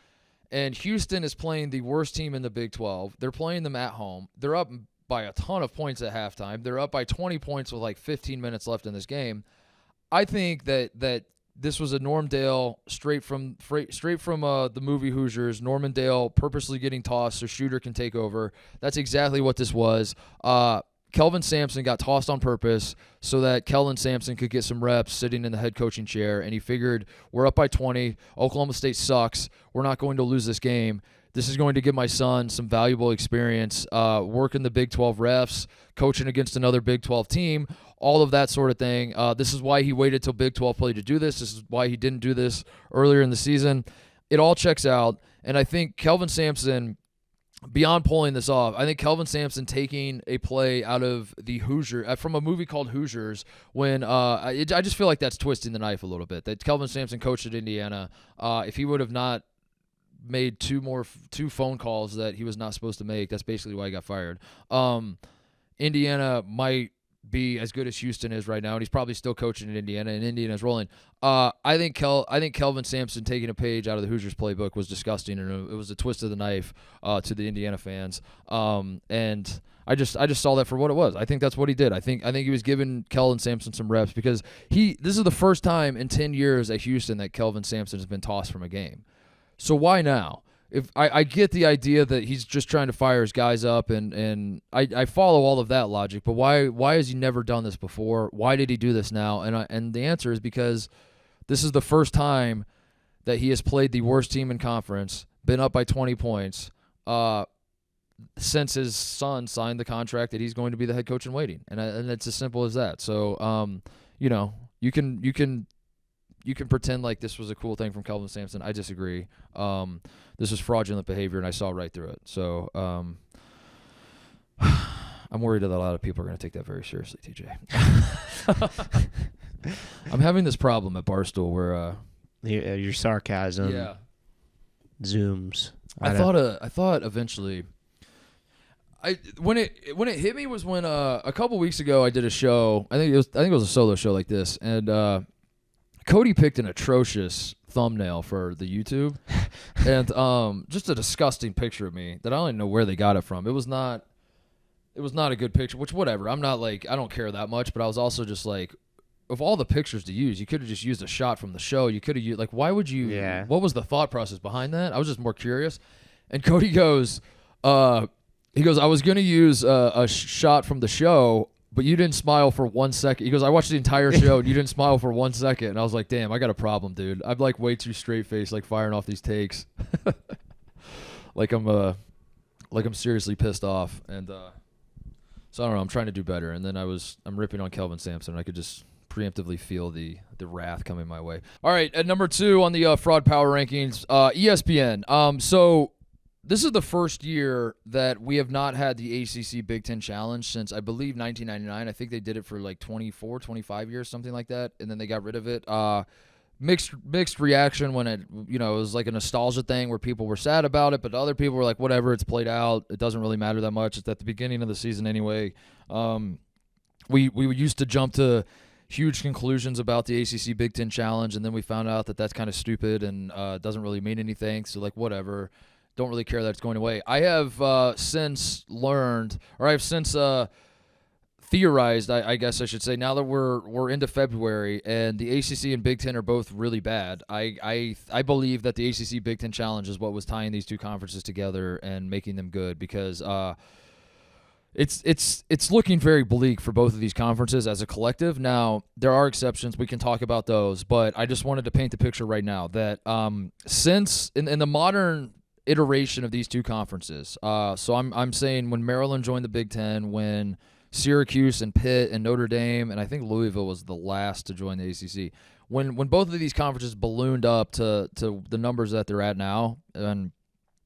[SPEAKER 1] and Houston is playing the worst team in the Big 12. They're playing them at home. They're up by a ton of points at halftime. They're up by 20 points with like 15 minutes left in this game. I think that this was a Norm Dale straight from the movie Hoosiers. Norman Dale purposely getting tossed so Shooter can take over. That's exactly what this was. Kelvin Sampson got tossed on purpose so that Kellen Sampson could get some reps sitting in the head coaching chair, and he figured, we're up by 20, Oklahoma State sucks, we're not going to lose this game. This is going to give my son some valuable experience working the Big 12 refs, coaching against another Big 12 team, all of that sort of thing. This is why he waited till Big 12 play to do this. This is why he didn't do this earlier in the season. It all checks out, and I think Kelvin Sampson, beyond pulling this off, I think Kelvin Sampson taking a play out of the Hoosier from a movie called Hoosiers, when I just feel like that's twisting the knife a little bit. That Kelvin Sampson coached at Indiana. If he would have not made two phone calls that he was not supposed to make, that's basically why he got fired. Indiana might be as good as Houston is right now, and he's probably still coaching in Indiana, and Indiana's rolling. I think Kelvin Sampson taking a page out of the Hoosiers playbook was disgusting, and it was a twist of the knife to the Indiana fans. And I just saw that for what it was. I think that's what he did. I think he was giving Kelvin Sampson some reps, because this is the first time in 10 years at Houston that Kelvin Sampson has been tossed from a game. So why now? If I get the idea that he's just trying to fire his guys up, and I follow all of that logic, but why has he never done this before? Why did he do this now? And the answer is because this is the first time that he has played the worst team in conference, been up by 20 points, since his son signed the contract that he's going to be the head coach in waiting, and it's as simple as that. So you can pretend like this was a cool thing from Kelvin Sampson. I disagree. This was fraudulent behavior, and I saw right through it. So I'm worried that a lot of people are going to take that very seriously, TJ. I'm having this problem at Barstool where
[SPEAKER 2] your sarcasm zooms.
[SPEAKER 1] I thought eventually. When it hit me was when a couple weeks ago I did a show. I think it was a solo show like this, and Cody picked an atrocious thumbnail for the YouTube, and just a disgusting picture of me that I don't even know where they got it from. It was not a good picture, which whatever. I'm not like, I don't care that much, but I was also just like, of all the pictures to use, you could have just used a shot from the show. You could have used, like, why would you? Yeah. What was the thought process behind that? I was just more curious. And Cody goes, I was gonna use a shot from the show, but you didn't smile for 1 second. He goes, I watched the entire show, and you didn't smile for 1 second. And I was like, damn, I got a problem, dude. I'm like way too straight-faced, like firing off these takes. like I'm seriously pissed off. And so I don't know, I'm trying to do better. And then I'm ripping on Kelvin Sampson, and I could just preemptively feel the wrath coming my way. All right, at number 2 on the fraud power rankings, ESPN. So this is the first year that we have not had the ACC Big Ten Challenge since, I believe, 1999. I think they did it for like 24, 25 years, something like that, and then they got rid of it. Mixed reaction when it was like a nostalgia thing where people were sad about it, but other people were like, whatever, it's played out. It doesn't really matter that much. It's at the beginning of the season anyway. We used to jump to huge conclusions about the ACC Big Ten Challenge, and then we found out that that's kind of stupid and doesn't really mean anything. So like, whatever. Don't really care that it's going away. I have since learned, or I've since theorized, I guess I should say, now that we're into February and the ACC and Big Ten are both really bad, I believe that the ACC Big Ten Challenge is what was tying these two conferences together and making them good, because it's looking very bleak for both of these conferences as a collective. Now, there are exceptions. We can talk about those, but I just wanted to paint the picture right now that since in the modern iteration of these two conferences. So I'm saying when Maryland joined the Big Ten, when Syracuse and Pitt and Notre Dame, and I think Louisville was the last to join the ACC. When both of these conferences ballooned up to the numbers that they're at now, and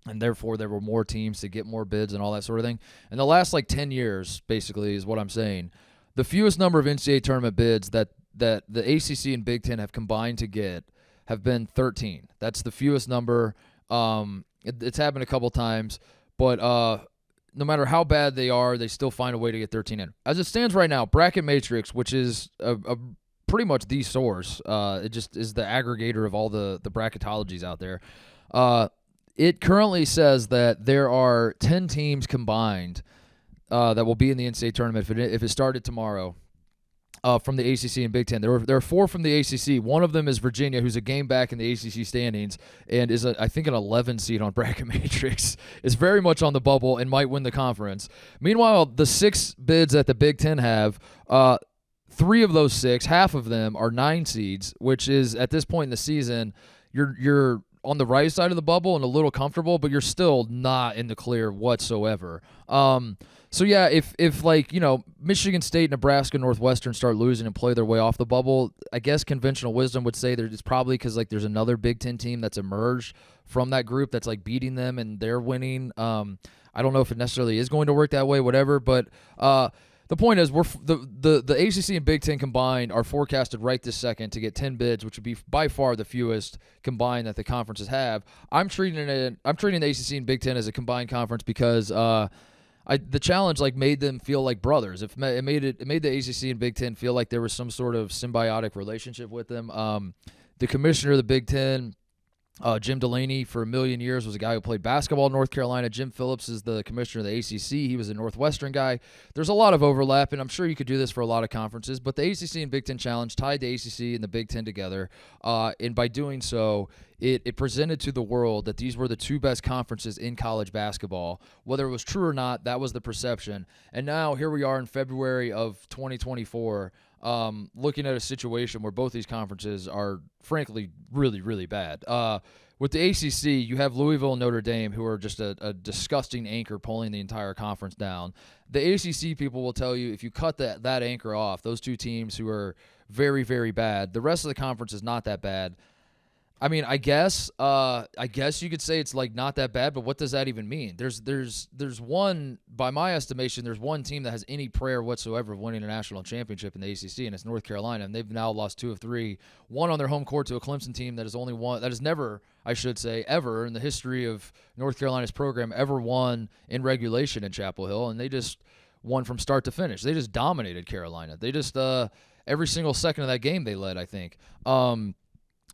[SPEAKER 1] therefore there were more teams to get more bids and all that sort of thing. In the last 10 years, basically, is what I'm saying. The fewest number of NCAA tournament bids that the ACC and Big Ten have combined to get have been 13. That's the fewest number. It's happened a couple times, but no matter how bad they are, they still find a way to get 13 in. As it stands right now, Bracket Matrix, which is a pretty much the source, it just is the aggregator of all the bracketologies out there. It currently says that there are 10 teams combined that will be in the NCAA tournament if it started tomorrow. from the ACC and Big Ten. There are 4 from the ACC. One of them is Virginia, who's a game back in the ACC standings and is, I think, an 11 seed on Bracket Matrix. Is very much on the bubble and might win the conference. Meanwhile, the 6 bids that the Big Ten have, 3 of those 6, half of them are 9 seeds, which is, at this point in the season, you're on the right side of the bubble and a little comfortable, but you're still not in the clear whatsoever. So yeah, if like, Michigan State, Nebraska, Northwestern start losing and play their way off the bubble, I guess conventional wisdom would say that it's probably because like there's another Big Ten team that's emerged from that group that's like beating them and they're winning. I don't know if it necessarily is going to work that way, whatever, but the point is, the ACC and Big Ten combined are forecasted right this second to get 10 bids, which would be by far the fewest combined that the conferences have. I'm treating the ACC and Big Ten as a combined conference because the challenge like made them feel like brothers. It made the ACC and Big Ten feel like there was some sort of symbiotic relationship with them. The commissioner of the Big Ten, Jim Delaney, for a million years was a guy who played basketball in North Carolina. Jim Phillips is the commissioner of the ACC. He was a Northwestern guy. There's a lot of overlap, and I'm sure you could do this for a lot of conferences, but the ACC and Big Ten Challenge tied the ACC and the Big Ten together, and by doing so, it presented to the world that these were the 2 best conferences in college basketball. Whether it was true or not, that was the perception. And now here we are in February of 2024, looking at a situation where both these conferences are, frankly, really, really bad. With the ACC, you have Louisville and Notre Dame, who are just a disgusting anchor pulling the entire conference down. The ACC people will tell you if you cut that anchor off, those 2 teams who are very, very bad, the rest of the conference is not that bad. I mean, I guess you could say it's like not that bad, but what does that even mean? There's one, by my estimation, there's one team that has any prayer whatsoever of winning a national championship in the ACC, and it's North Carolina, and they've now lost 2 of 3. One on their home court to a Clemson team that has never, I should say, ever in the history of North Carolina's program ever won in regulation in Chapel Hill, and they just won from start to finish. They just dominated Carolina. They just every single second of that game they led, I think.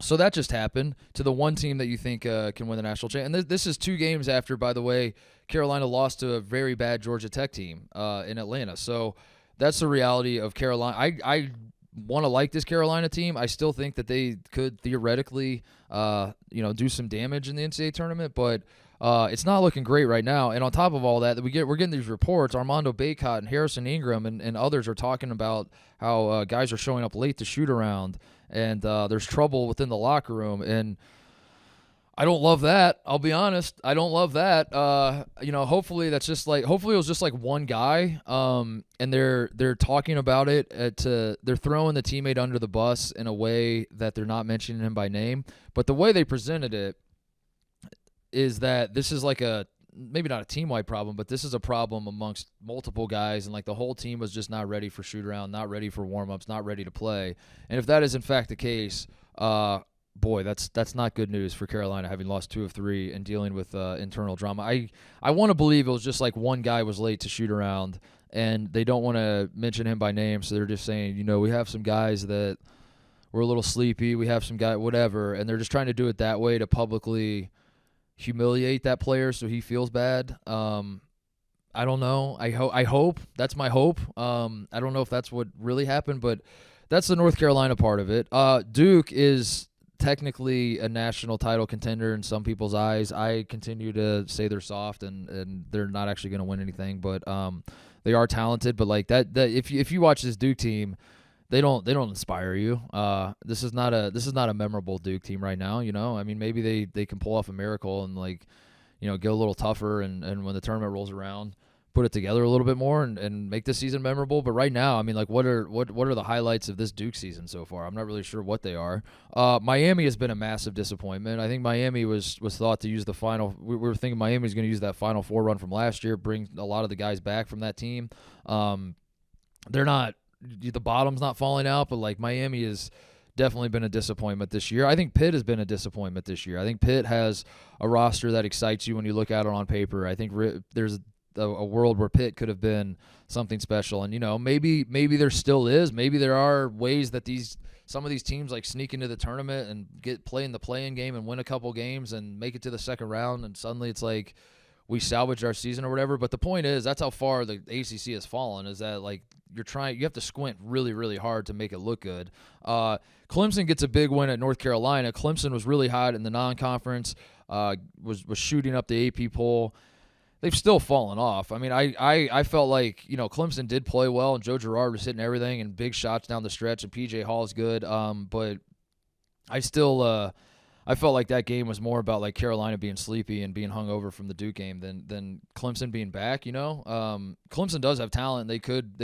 [SPEAKER 1] So that just happened to the one team that you think can win the national championship. And this is 2 games after, by the way, Carolina lost to a very bad Georgia Tech team in Atlanta. So that's the reality of Carolina. I want to like this Carolina team. I still think that they could theoretically, do some damage in the NCAA tournament, but it's not looking great right now. And on top of all that, we're getting these reports. Armando Bacot and Harrison Ingram and others are talking about how guys are showing up late to shoot around, and there's trouble within the locker room. And I don't love that. I'll be honest. I don't love that. Hopefully it was just like one guy. And they're talking about it they're throwing the teammate under the bus in a way that they're not mentioning him by name. But the way they presented it is that this is like maybe not a team-wide problem, but this is a problem amongst multiple guys, and like the whole team was just not ready for shoot-around, not ready for warm-ups, not ready to play. And if that is in fact the case, boy, that's not good news for Carolina, having lost 2 of 3 and dealing with internal drama. I want to believe it was just like one guy was late to shoot around, and they don't want to mention him by name, so they're just saying, we have some guys that were a little sleepy, we have some guy, whatever, and they're just trying to do it that way to publicly humiliate that player so he feels bad. I don't know. I hope. That's my hope. I don't know if that's what really happened, but that's the North Carolina part of it. Duke is technically a national title contender in some people's eyes. I continue to say they're soft and they're not actually going to win anything, but they are talented. But like that if you watch this Duke team, they don't inspire you. This is not a memorable Duke team right now. I mean, maybe they can pull off a miracle and get a little tougher and when the tournament rolls around, put it together a little bit more and make this season memorable. But right now, I mean, like what are the highlights of this Duke season so far? I'm not really sure what they are. Miami has been a massive disappointment. I think Miami was thought to use the final. We were thinking Miami was going to use that Final Four run from last year, bring a lot of the guys back from that team. They're not. The bottom's not falling out, but like Miami has definitely been a disappointment this year. I think Pitt has been a disappointment this year. I think Pitt has a roster that excites you when you look at it on paper. I think there's a world where Pitt could have been something special, and maybe there still is. Maybe there are ways that some of these teams like sneak into the tournament and play in the play-in game and win a couple games and make it to the second round, and suddenly it's like we salvaged our season or whatever. But the point is, that's how far the ACC has fallen. Is that like you have to squint really, really hard to make it look good. Clemson gets a big win at North Carolina. Clemson was really hot in the non-conference. Was shooting up the AP poll. They've still fallen off. I mean, I felt like, Clemson did play well, and Joe Girard was hitting everything and big shots down the stretch, and P.J. Hall's good. But I still I felt like that game was more about like Carolina being sleepy and being hungover from the Duke game than Clemson being back. Clemson does have talent. They could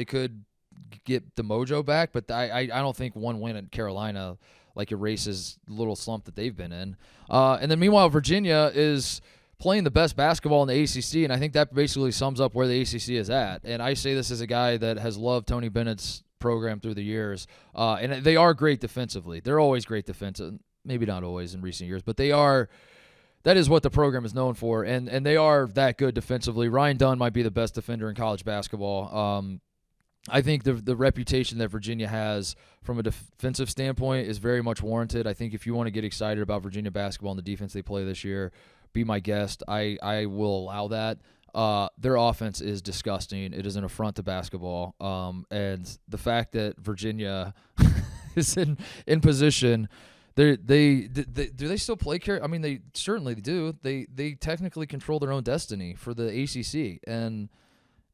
[SPEAKER 1] get the mojo back, but I don't think one win at Carolina like erases the little slump that they've been in. And then meanwhile, Virginia is playing the best basketball in the ACC, and I think that basically sums up where the ACC is at. And I say this as a guy that has loved Tony Bennett's program through the years, and they are great defensively. They're always great defensive. Maybe not always in recent years, but they are. That is what the program is known for, and they are that good defensively. Ryan Dunn might be the best defender in college basketball. I think the reputation that Virginia has from a defensive standpoint is very much warranted. I think if you want to get excited about Virginia basketball and the defense they play this year, be my guest. I will allow that. Their offense is disgusting. It is an affront to basketball. And the fact that Virginia is in position, do they still play? I mean, they certainly do. They technically control their own destiny for the ACC, and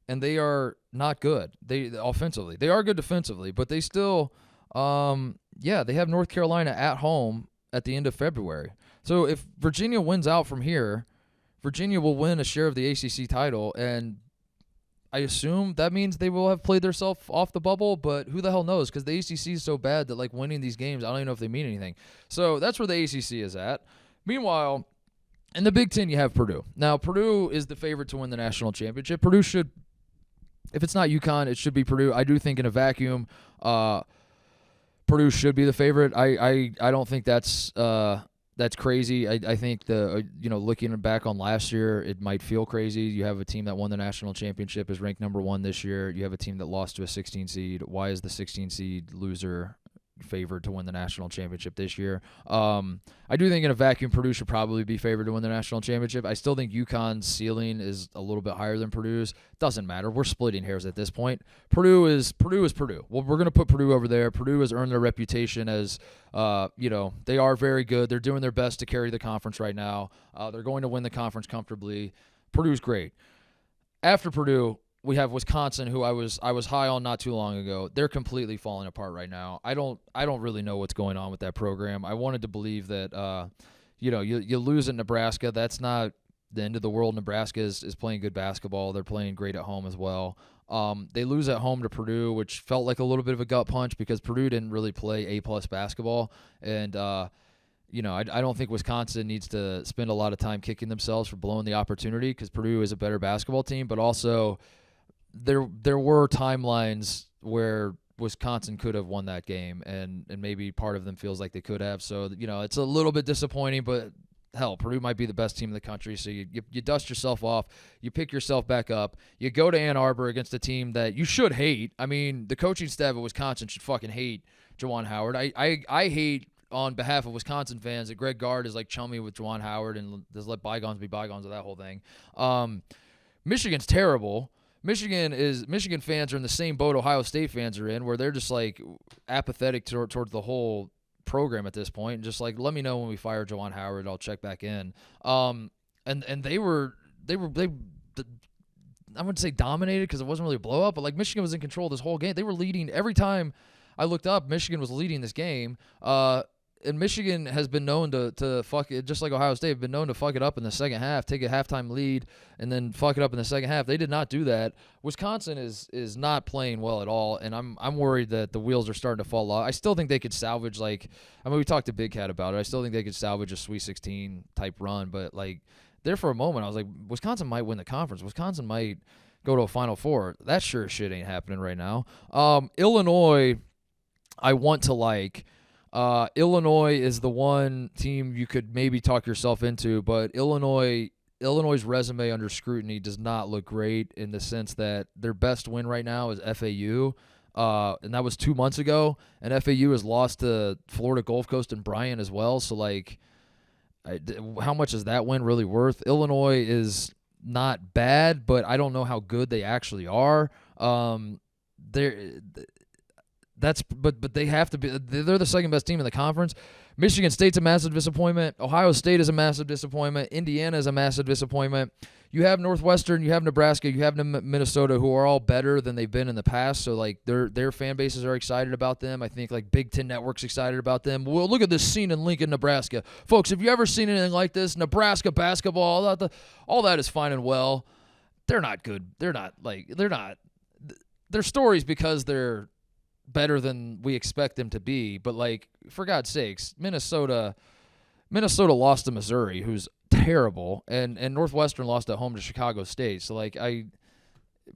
[SPEAKER 1] they are not good. They offensively, they are good defensively, but they still, they have North Carolina at home at the end of February. So if Virginia wins out from here, Virginia will win a share of the ACC title, and I assume that means they will have played themselves off the bubble, but who the hell knows? Because the ACC is so bad that like winning these games, I don't even know if they mean anything. So that's where the ACC is at. Meanwhile, in the Big Ten, you have Purdue. Now, Purdue is the favorite to win the national championship. Purdue should, if it's not UConn, it should be Purdue. I do think in a vacuum, Purdue should be the favorite. I don't think that's crazy. I think looking back on last year, it might feel crazy. You have a team that won the national championship, is ranked number 1 this year. You have a team that lost to a 16 seed. Why is the 16 seed loser favored to win the national championship this year? I do think in a vacuum, Purdue should probably be favored to win the national championship. I still think UConn's ceiling is a little bit higher than Purdue's. Doesn't matter. We're splitting hairs at this point. Purdue is Purdue. Well, we're going to put Purdue over there. Purdue has earned their reputation as, they are very good. They're doing their best to carry the conference right now. They're going to win the conference comfortably. Purdue's great. After Purdue, we have Wisconsin, who I was high on not too long ago. They're completely falling apart right now. I don't really know what's going on with that program. I wanted to believe that you lose at Nebraska. That's not the end of the world. Nebraska is playing good basketball. They're playing great at home as well. They lose at home to Purdue, which felt like a little bit of a gut punch because Purdue didn't really play A+ basketball. And I don't think Wisconsin needs to spend a lot of time kicking themselves for blowing the opportunity because Purdue is a better basketball team, but also there were timelines where Wisconsin could have won that game, and maybe part of them feels like they could have. So, it's a little bit disappointing, but hell, Purdue might be the best team in the country. So you dust yourself off, you pick yourself back up, you go to Ann Arbor against a team that you should hate. I mean, the coaching staff of Wisconsin should fucking hate Juwan Howard. I hate on behalf of Wisconsin fans that Greg Gard is like chummy with Juwan Howard and just let bygones be bygones with that whole thing. Michigan's terrible. Michigan fans are in the same boat Ohio State fans are in, where they're just like apathetic towards the whole program at this point, and just like, let me know when we fire Juwan Howard, I'll check back in. And they I wouldn't say dominated because it wasn't really a blowout, but like Michigan was in control this whole game. They were leading every time I looked up. Michigan was leading this game. And Michigan has been known to fuck it, just like Ohio State, have been known to fuck it up in the second half, take a halftime lead, and then fuck it up in the second half. They did not do that. Wisconsin is not playing well at all, and I'm worried that the wheels are starting to fall off. I still think they could salvage, we talked to Big Cat about it. I still think they could salvage a Sweet 16 type run, but there for a moment I was like, Wisconsin might win the conference. Wisconsin might go to a Final Four. That sure shit ain't happening right now. Illinois, I want to like. Illinois is the one team you could maybe talk yourself into, but Illinois' resume under scrutiny does not look great in the sense that their best win right now is FAU, and that was 2 months ago, and FAU has lost to Florida Gulf Coast and Bryant as well, so how much is that win really worth? Illinois is not bad, but I don't know how good they actually are. But they have to be. They're the second best team in the conference. Michigan State's a massive disappointment. Ohio State is a massive disappointment. Indiana is a massive disappointment. You have Northwestern, you have Nebraska, you have Minnesota, who are all better than they've been in the past. So like their fan bases are excited about them. I think like Big Ten Network's excited about them. Well, look at this scene in Lincoln, Nebraska, folks. Have you ever seen anything like this? Nebraska basketball, all that is fine and well. They're not good. They're not. They're stories because they're better than we expect them to be, but like for God's sakes, Minnesota lost to Missouri, who's terrible, and Northwestern lost at home to Chicago State. So like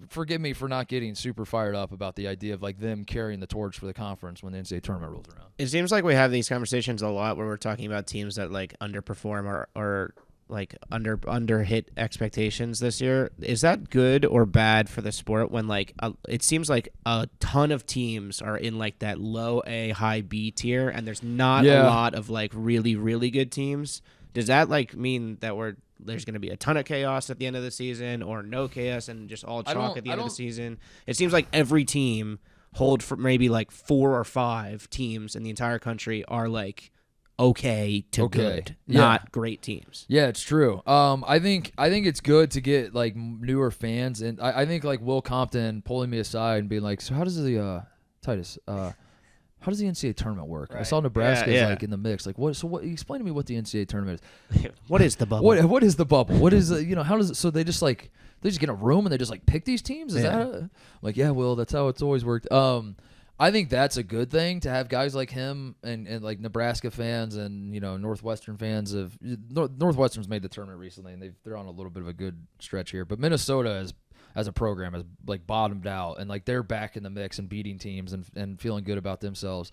[SPEAKER 1] forgive me for not getting super fired up about the idea of like them carrying the torch for the conference when the NCAA tournament rolls around.
[SPEAKER 2] It seems like we have these conversations a lot where we're talking about teams that like underperform or like under hit expectations this year. Is that good or bad for the sport when like it seems like a ton of teams are in like that low A high B tier and there's not a lot of like really really good teams? Does that like mean that there's going to be a ton of chaos at the end of the season or no chaos and just all chalk at the end of the season? It seems like every team hold for maybe like 4 or 5 teams in the entire country are like okay to good, not great teams.
[SPEAKER 1] Yeah, it's true. I think it's good to get like newer fans, and I think like Will Compton pulling me aside and being like, so how does the Titus? How does the NCAA tournament work? Right. I saw Nebraska is like in the mix. Like what? So what? Explain to me what the NCAA tournament is.
[SPEAKER 2] What is the bubble?
[SPEAKER 1] What is the bubble? What is how does it? So they just get a room and they just like pick these teams. Is that like Will? That's how it's always worked. I think that's a good thing to have guys like him and like Nebraska fans and Northwestern fans of Northwestern's made the tournament recently and they're on a little bit of a good stretch here, but Minnesota as a program has like bottomed out and like they're back in the mix and beating teams and feeling good about themselves.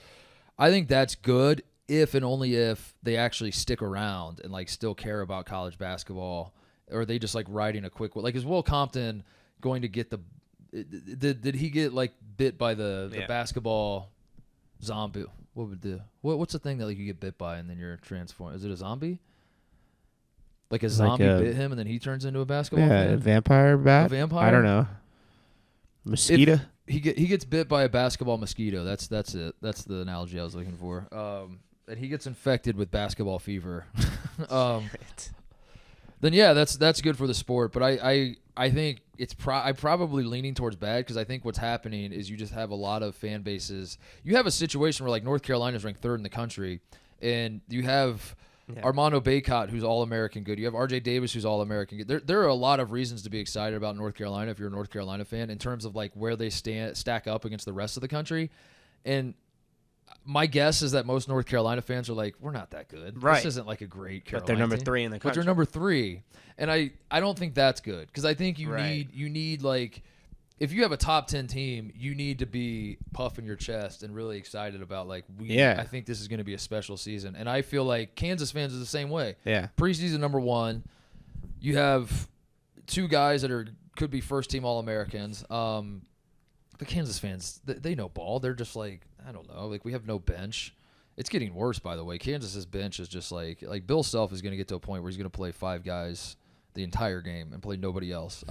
[SPEAKER 1] I think that's good if and only if they actually stick around and like still care about college basketball, or they just like riding a quick like is Will Compton going to get the did he get like bit by the basketball zombie? What's the thing that like you get bit by and then you're transformed? Is it a zombie? Like a zombie bit him and then he turns into a basketball fan?
[SPEAKER 2] A vampire bat?
[SPEAKER 1] A vampire?
[SPEAKER 2] I don't know. Mosquito?
[SPEAKER 1] He gets bit by a basketball mosquito. That's it. That's the analogy I was looking for. And he gets infected with basketball fever. Then that's good for the sport. But I think I'm probably leaning towards bad because I think what's happening is you just have a lot of fan bases. You have a situation where like North Carolina is ranked 3rd in the country, and you have Armando Bacot, who's All-American good. You have R.J. Davis, who's All-American good. There are a lot of reasons to be excited about North Carolina if you're a North Carolina fan in terms of like where they stack up against the rest of the country. And my guess is that most North Carolina fans are like, we're not that good.
[SPEAKER 2] Right.
[SPEAKER 1] This isn't like a great Carolina
[SPEAKER 2] But they're number
[SPEAKER 1] team.
[SPEAKER 2] 3 in the country.
[SPEAKER 1] But they're number 3. And I don't think that's good because I think you need like if you have a top 10 team, you need to be puffing your chest and really excited about like I think this is going to be a special season. And I feel like Kansas fans are the same way.
[SPEAKER 2] Yeah.
[SPEAKER 1] Preseason number 1, you have 2 guys that could be first team All-Americans. The Kansas fans, they know ball. They're just like, I don't know, like we have no bench. It's getting worse, by the way. Kansas's bench is just like Bill Self is going to get to a point where he's going to play 5 guys the entire game and play nobody else.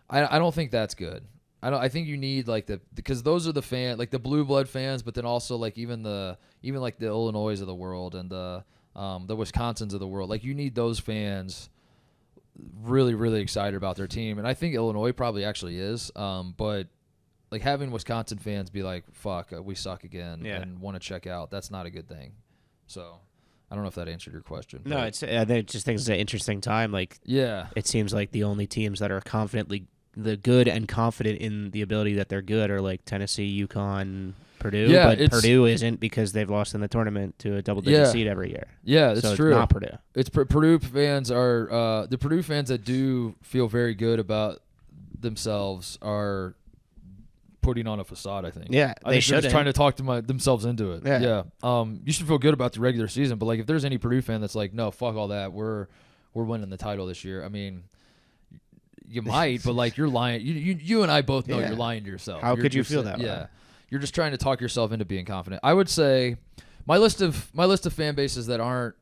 [SPEAKER 1] I don't think that's good. I think you need like because those are the like the blue blood fans, but then also like even like the Illinois of the world and the Wisconsins of the world. Like you need those fans really, really excited about their team, and I think Illinois probably actually is. But like having Wisconsin fans be like, "Fuck, we suck again," and want to check out, that's not a good thing. So I don't know if that answered your question.
[SPEAKER 2] No, I just think it's an interesting time. Like, it seems like the only teams that are confidently the good and confident in the ability that they're good are like Tennessee, UConn, Purdue.
[SPEAKER 1] Yeah,
[SPEAKER 2] but Purdue isn't because they've lost in the tournament to a double-digit seed every year.
[SPEAKER 1] Yeah, that's true.
[SPEAKER 2] It's not Purdue.
[SPEAKER 1] It's Purdue fans are the Purdue fans that do feel very good about themselves are putting on a facade, I think.
[SPEAKER 2] Yeah,
[SPEAKER 1] they should. They're just trying to talk themselves into it. Yeah. You should feel good about the regular season, but like if there's any Purdue fan that's like, no, fuck all that, we're winning the title this year. I mean, you might, but like you're lying. You and I both know you're lying to yourself.
[SPEAKER 2] How could you feel that way?
[SPEAKER 1] Yeah, you're just trying to talk yourself into being confident. I would say my list of fan bases that aren't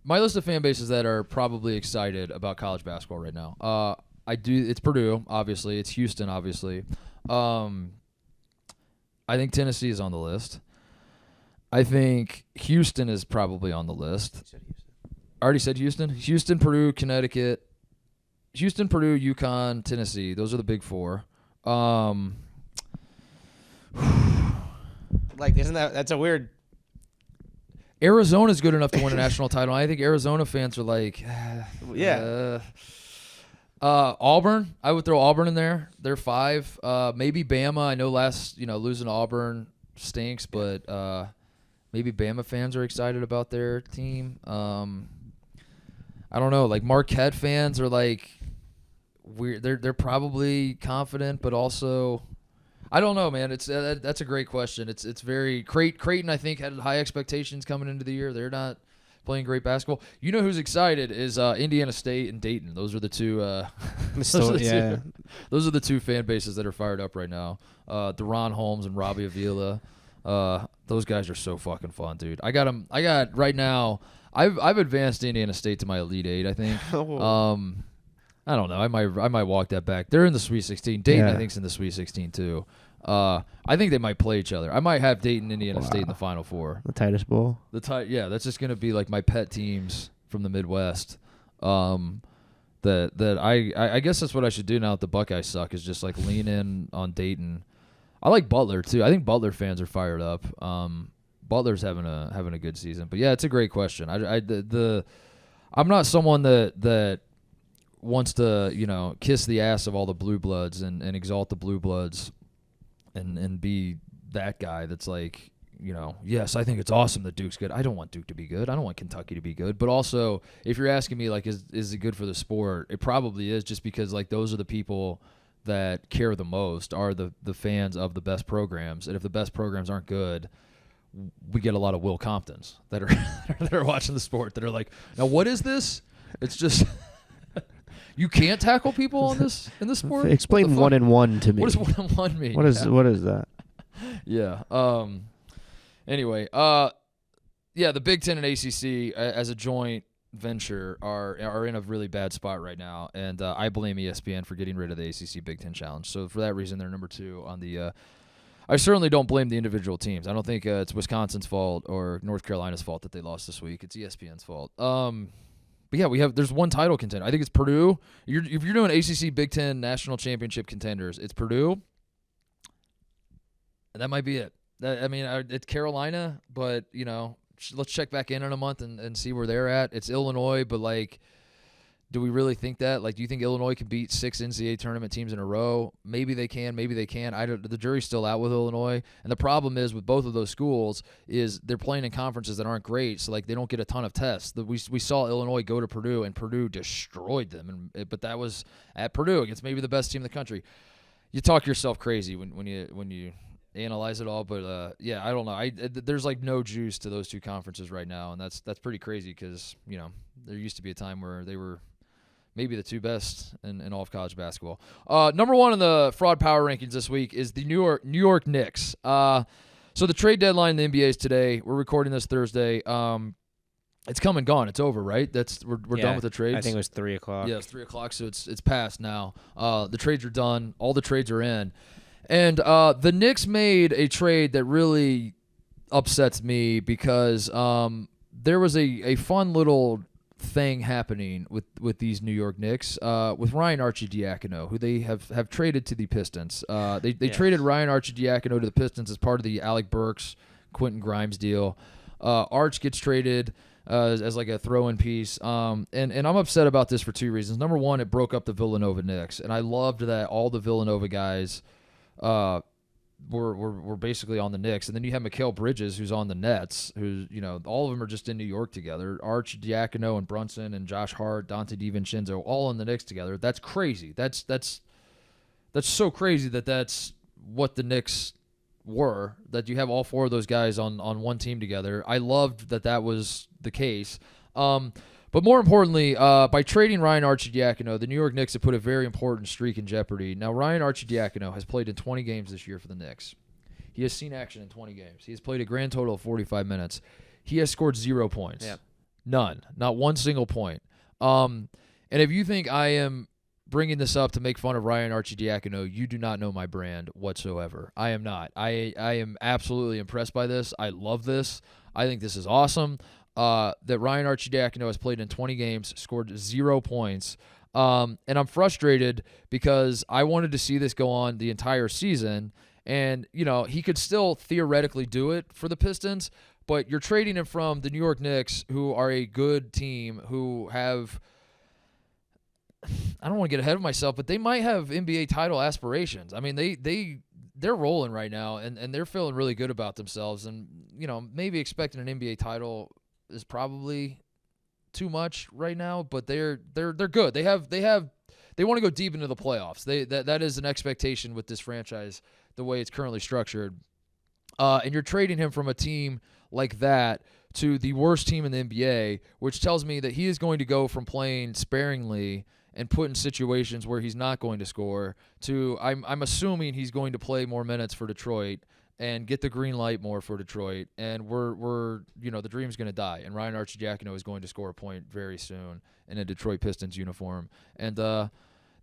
[SPEAKER 1] my list of fan bases that are probably excited about college basketball right now. It's Purdue, obviously. It's Houston, obviously. I think Tennessee is on the list. I think Houston is probably on the list. I already said Houston. Houston, Purdue, Connecticut. Houston, Purdue, UConn, Tennessee. Those are the big four.
[SPEAKER 2] Isn't that's a weird...
[SPEAKER 1] Arizona's good enough to win a national title. I think Arizona fans are like, Auburn. I would throw Auburn in there. They're 5. Maybe Bama. I know losing to Auburn stinks, but maybe Bama fans are excited about their team. I don't know. Like Marquette fans are like weird. They're probably confident, but also. I don't know, man. It's that's a great question. It's very Creighton. I think had high expectations coming into the year. They're not playing great basketball. You know who's excited is Indiana State and Dayton. Those are the two. Those are the two fan bases that are fired up right now. Deron Holmes and Robbie Avila. Those guys are so fucking fun, dude. I got right now. I've advanced Indiana State to my Elite Eight. I think. I don't know. I might walk that back. They're in the Sweet 16. Dayton, I think, is in the Sweet 16 too. I think they might play each other. I might have Dayton, Indiana State in the Final Four.
[SPEAKER 2] The Titus Bowl.
[SPEAKER 1] Yeah, that's just gonna be like my pet teams from the Midwest. That I guess that's what I should do now that the Buckeyes suck is just like lean in on Dayton. I like Butler too. I think Butler fans are fired up. Butler's having a good season. But yeah, it's a great question. I'm not someone that wants to, kiss the ass of all the blue bloods and exalt the blue bloods and be that guy that's like, yes, I think it's awesome that Duke's good. I don't want Duke to be good. I don't want Kentucky to be good. But also, if you're asking me, like, is it good for the sport? It probably is, just because, like, those are the people that care the most are the fans of the best programs. And if the best programs aren't good, we get a lot of Will Comptons that are watching the sport that are like, now what is this? It's just... You can't tackle people in this sport?
[SPEAKER 2] Explain 1-and-1 to me.
[SPEAKER 1] What does 1-and-1 mean?
[SPEAKER 2] What is that?
[SPEAKER 1] Yeah. Anyway, the Big Ten and ACC as a joint venture are in a really bad spot right now, and I blame ESPN for getting rid of the ACC Big Ten Challenge. So for that reason, they're number 2 on the. I certainly don't blame the individual teams. I don't think it's Wisconsin's fault or North Carolina's fault that they lost this week. It's ESPN's fault. But yeah, there's one title contender. I think it's Purdue. If you're doing ACC Big Ten National Championship contenders, it's Purdue. And that might be it. It's Carolina, but let's check back in a month and see where they're at. It's Illinois, but like, do we really think that? Like, do you think Illinois can beat 6 NCAA tournament teams in a row? Maybe they can. Maybe they can't. The jury's still out with Illinois. And the problem is with both of those schools is they're playing in conferences that aren't great, so like they don't get a ton of tests. We saw Illinois go to Purdue, and Purdue destroyed them. But that was at Purdue against maybe the best team in the country. You talk yourself crazy when you analyze it all. But I don't know. There's like no juice to those two conferences right now, and that's pretty crazy because there used to be a time where they were maybe the 2 best in all of college basketball. Number 1 in the fraud power rankings this week is the New York Knicks. So the trade deadline in the NBA is today. We're recording this Thursday. It's come and gone. It's over, right? We're done with the trades.
[SPEAKER 2] I think it was 3:00.
[SPEAKER 1] Yeah, it's 3:00. So it's past now. The trades are done. All the trades are in, and the Knicks made a trade that really upsets me because there was a fun little thing happening with these New York Knicks with Ryan Arcidiacono, who they have traded to the Pistons. They traded Ryan Arcidiacono to the Pistons as part of the Alec Burks, Quentin Grimes deal. Arch gets traded as like a throw-in piece, and I'm upset about this for 2 reasons. Number 1, it broke up the Villanova Knicks, and I loved that all the Villanova guys were basically on the Knicks. And then you have Mikal Bridges, who's on the Nets, who's, all of them are just in New York together. Arch Diacono and Brunson and Josh Hart, Dante DiVincenzo, all on the Knicks together. That's crazy. That's so crazy that's what the Knicks were, that you have all 4 of those guys on one team together. I loved that was the case. But more importantly, by trading Ryan Arcidiacono, the New York Knicks have put a very important streak in jeopardy. Now, Ryan Arcidiacono has played in 20 games this year for the Knicks. He has seen action in 20 games. He has played a grand total of 45 minutes. He has scored 0 points.
[SPEAKER 2] Yep.
[SPEAKER 1] None. Not one single point. And if you think I am bringing this up to make fun of Ryan Arcidiacono, you do not know my brand whatsoever. I am not. I am absolutely impressed by this. I love this. I think this is awesome. That Ryan Arcidiacono has played in 20 games, scored 0 points. And I'm frustrated because I wanted to see this go on the entire season. And, he could still theoretically do it for the Pistons, but you're trading him from the New York Knicks, who are a good team, who have – I don't want to get ahead of myself, but they might have NBA title aspirations. I mean, they're rolling right now, and they're feeling really good about themselves. And, maybe expecting an NBA title is probably too much right now, but they're good. They want to go deep into the playoffs. That is an expectation with this franchise, the way it's currently structured. And you're trading him from a team like that to the worst team in the NBA, which tells me that he is going to go from playing sparingly and put in situations where he's not going to score to I'm assuming he's going to play more minutes for Detroit and get the green light more for Detroit, and we're the dream's going to die, and Ryan Arcidiacono is going to score a point very soon in a Detroit Pistons uniform, and that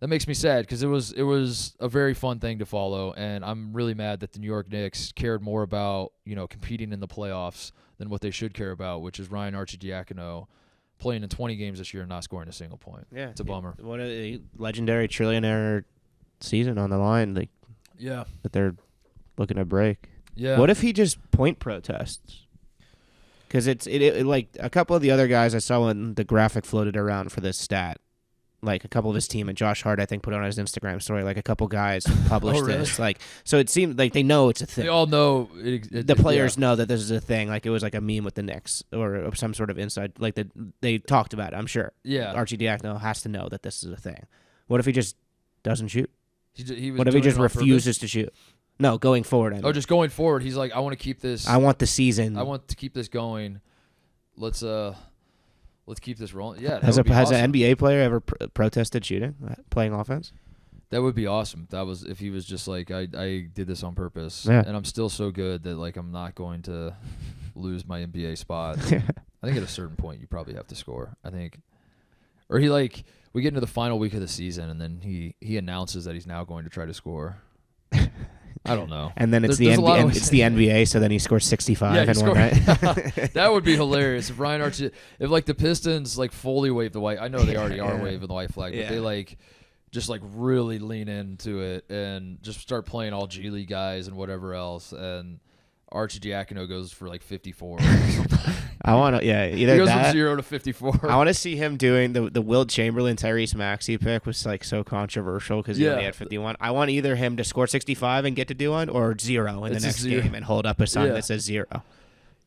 [SPEAKER 1] makes me sad because it was a very fun thing to follow, and I'm really mad that the New York Knicks cared more about competing in the playoffs than what they should care about, which is Ryan Arcidiacono playing in 20 games this year and not scoring a single point.
[SPEAKER 2] Yeah,
[SPEAKER 1] it's a bummer.
[SPEAKER 2] What a legendary trillionaire season on the line.
[SPEAKER 1] That
[SPEAKER 2] they're looking to break.
[SPEAKER 1] Yeah.
[SPEAKER 2] What if he just point protests? Because it like a couple of the other guys I saw when the graphic floated around for this stat. Like a couple of his team, and Josh Hart, I think, put on his Instagram story. Like a couple guys published
[SPEAKER 1] really?
[SPEAKER 2] this. So it seemed like they know it's a thing.
[SPEAKER 1] They all know
[SPEAKER 2] the players know that this is a thing. Like it was like a meme with the Knicks or some sort of inside. Like they talked about it. I'm sure.
[SPEAKER 1] Yeah.
[SPEAKER 2] Arcidiacono has to know that this is a thing. What if he just doesn't shoot?
[SPEAKER 1] What
[SPEAKER 2] if he just refuses to shoot? No, going forward.
[SPEAKER 1] Just going forward. He's like, I want to keep this.
[SPEAKER 2] I want the season.
[SPEAKER 1] I want to keep this going. Let's keep this rolling. Yeah.
[SPEAKER 2] Has
[SPEAKER 1] awesome.
[SPEAKER 2] an NBA player ever protested shooting, playing offense?
[SPEAKER 1] That would be awesome. That was if he was just like, I did this on purpose,
[SPEAKER 2] yeah.
[SPEAKER 1] And I'm still so good that like I'm not going to lose my NBA spot. I think at a certain point you probably have to score. I think, or we get into the final week of the season and then he announces that he's now going to try to score. I don't know.
[SPEAKER 2] And then it's the NBA, so then he scores 65 in one night.
[SPEAKER 1] That would be hilarious if Ryan Archie, if like the Pistons like fully wave the white. I know they already are waving the white flag, but they like just like really lean into it and just start playing all G League guys and whatever else. And Arcidiacono goes for like 54. Or something.
[SPEAKER 2] I want to, either
[SPEAKER 1] he goes
[SPEAKER 2] that,
[SPEAKER 1] from 0 to 54.
[SPEAKER 2] I want to see him doing the Wilt Chamberlain Tyrese Maxey pick was like so controversial because he only had 51. I want either him to score 65 and get to do one, or 0 in the next game and hold up a sign that says 0.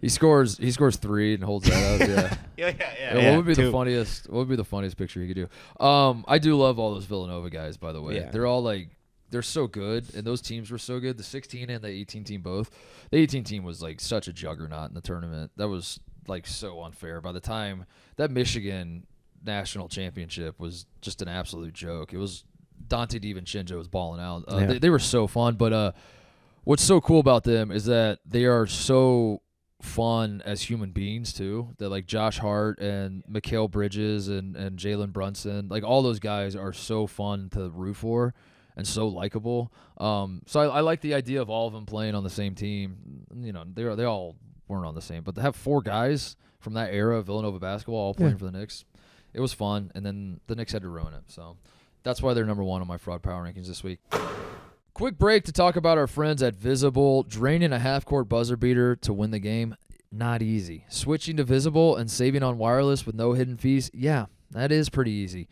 [SPEAKER 1] He scores 3 and holds that up. Yeah. What would be the funniest? What would be the funniest picture he could do? I do love all those Villanova guys. By the way, they're all like. They're so good, and those teams were so good. The 16 and the 18 team both. The 18 team was like such a juggernaut in the tournament. That was like so unfair. By the time that Michigan national championship was just an absolute joke. It was Dante DiVincenzo was balling out. They were so fun. But what's so cool about them is that they are so fun as human beings too. That like Josh Hart and Mikal Bridges and Jalen Brunson, like all those guys are so fun to root for. And so likable. So I like the idea of all of them playing on the same team. They all weren't on the same, but to have 4 guys from that era of Villanova basketball all playing for the Knicks, it was fun. And then the Knicks had to ruin it. So that's why they're number 1 on my fraud power rankings this week. Quick break to talk about our friends at Visible. Draining a half-court buzzer beater to win the game, not easy. Switching to Visible and saving on wireless with no hidden fees, yeah, that is pretty easy.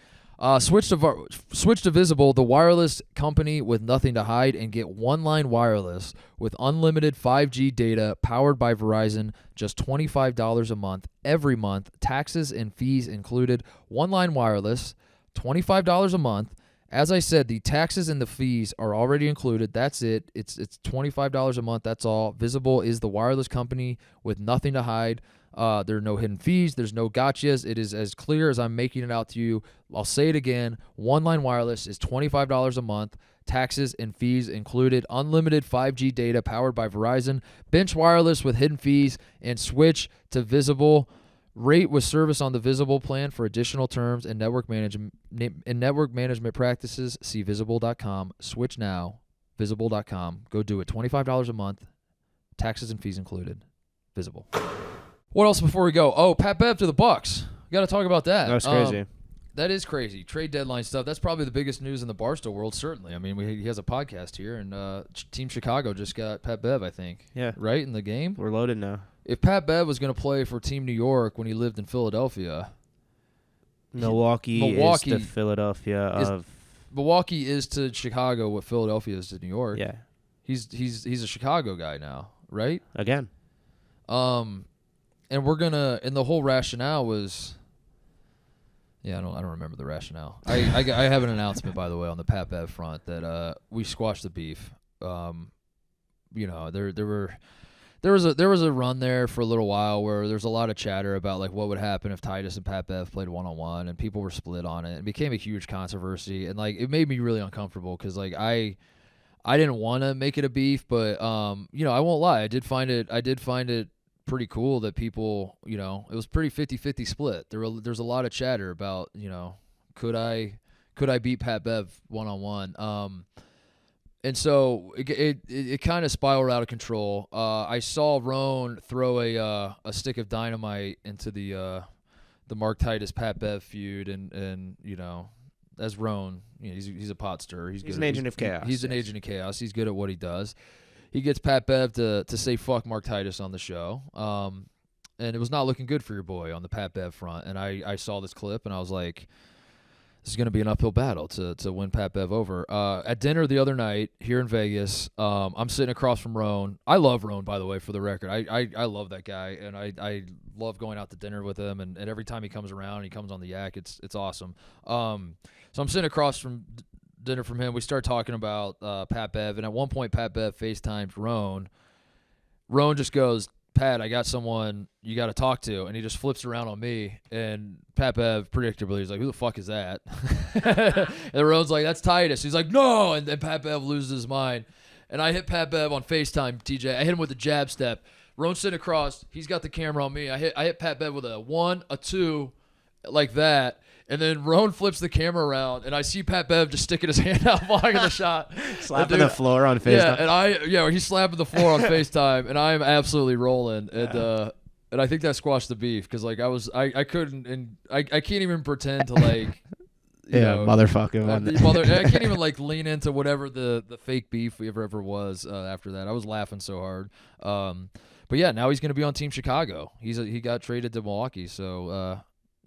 [SPEAKER 1] Switch to Visible, the wireless company with nothing to hide, and get one-line wireless with unlimited 5G data powered by Verizon, just $25 a month, every month, taxes and fees included. One-line wireless, $25 a month. As I said, the taxes and the fees are already included. That's it. It's $25 a month. That's all. Visible is the wireless company with nothing to hide. There are no hidden fees. There's no gotchas. It is as clear as I'm making it out to you. I'll say it again. One-line wireless is $25 a month. Taxes and fees included. Unlimited 5G data powered by Verizon. Bench wireless with hidden fees and switch to Visible. Rate with service on the Visible plan for additional terms and network management practices. See visible.com. Switch now. Visible.com. Go do it. $25 a month. Taxes and fees included. Visible. What else before we go? Oh, Pat Bev to the Bucks. We got to talk about that.
[SPEAKER 2] That's crazy.
[SPEAKER 1] That is crazy. Trade deadline stuff. That's probably the biggest news in the Barstool world, certainly. I mean, he has a podcast here, and Team Chicago just got Pat Bev, I think.
[SPEAKER 2] Yeah.
[SPEAKER 1] Right, in the game?
[SPEAKER 2] We're loaded now.
[SPEAKER 1] If Pat Bev was going to play for Team New York when he lived in Philadelphia,
[SPEAKER 2] Milwaukee is the Philadelphia of...
[SPEAKER 1] Milwaukee is to Chicago what Philadelphia is to New York.
[SPEAKER 2] Yeah.
[SPEAKER 1] He's a Chicago guy now, right?
[SPEAKER 2] Again.
[SPEAKER 1] And we're gonna, and the whole rationale was, I don't remember the rationale. I have an announcement, by the way, on the Pat Bev front that we squashed the beef. There was a run there for a little while where there's a lot of chatter about like what would happen if Titus and Pat Bev played 1-on-1, and people were split on it. It became a huge controversy, and like it made me really uncomfortable because like I didn't want to make it a beef, but I won't lie, I did find it pretty cool that people, it was pretty 50-50 split. There's a lot of chatter about, could I beat Pat Bev 1-on-1? And so it kind of spiraled out of control. I saw Roan throw a stick of dynamite into the Mark Titus Pat Bev feud, and as Roan, he's a pot stirrer. He's
[SPEAKER 2] an agent of chaos.
[SPEAKER 1] He's an agent of chaos. He's good at what he does. He gets Pat Bev to say fuck Mark Titus on the show, and it was not looking good for your boy on the Pat Bev front. And I saw this clip, and I was like, this is going to be an uphill battle to win Pat Bev over. At dinner the other night here in Vegas, I'm sitting across from Roan. I love Roan, by the way, for the record. I love that guy, and I love going out to dinner with him. And every time he comes around, he comes on the yak. It's awesome. So I'm sitting across from dinner from him. We start talking about Pat Bev, and at one point Pat Bev FaceTimed Roan. Roan just goes, Pat, I got someone you got to talk to, and he just flips around on me, and Pat Bev, predictably, he's like, who the fuck is that? And Roan's like, that's Titus. He's like, no, and then Pat Bev loses his mind, and I hit Pat Bev on FaceTime, TJ. I hit him with the jab step. Roan's sitting across. He's got the camera on me. I hit Pat Bev with a 1, a 2, like that. And then Roan flips the camera around, and I see Pat Bev just sticking his hand out blocking the shot.
[SPEAKER 2] Slapping the floor on FaceTime.
[SPEAKER 1] Yeah, he's slapping the floor on FaceTime, and I'm absolutely rolling. And I think that squashed the beef because like I couldn't, and I can't even pretend to like
[SPEAKER 2] motherfucking
[SPEAKER 1] I can't even like lean into whatever the fake beef ever was after that. I was laughing so hard. But yeah, now he's gonna be on Team Chicago. He got traded to Milwaukee, so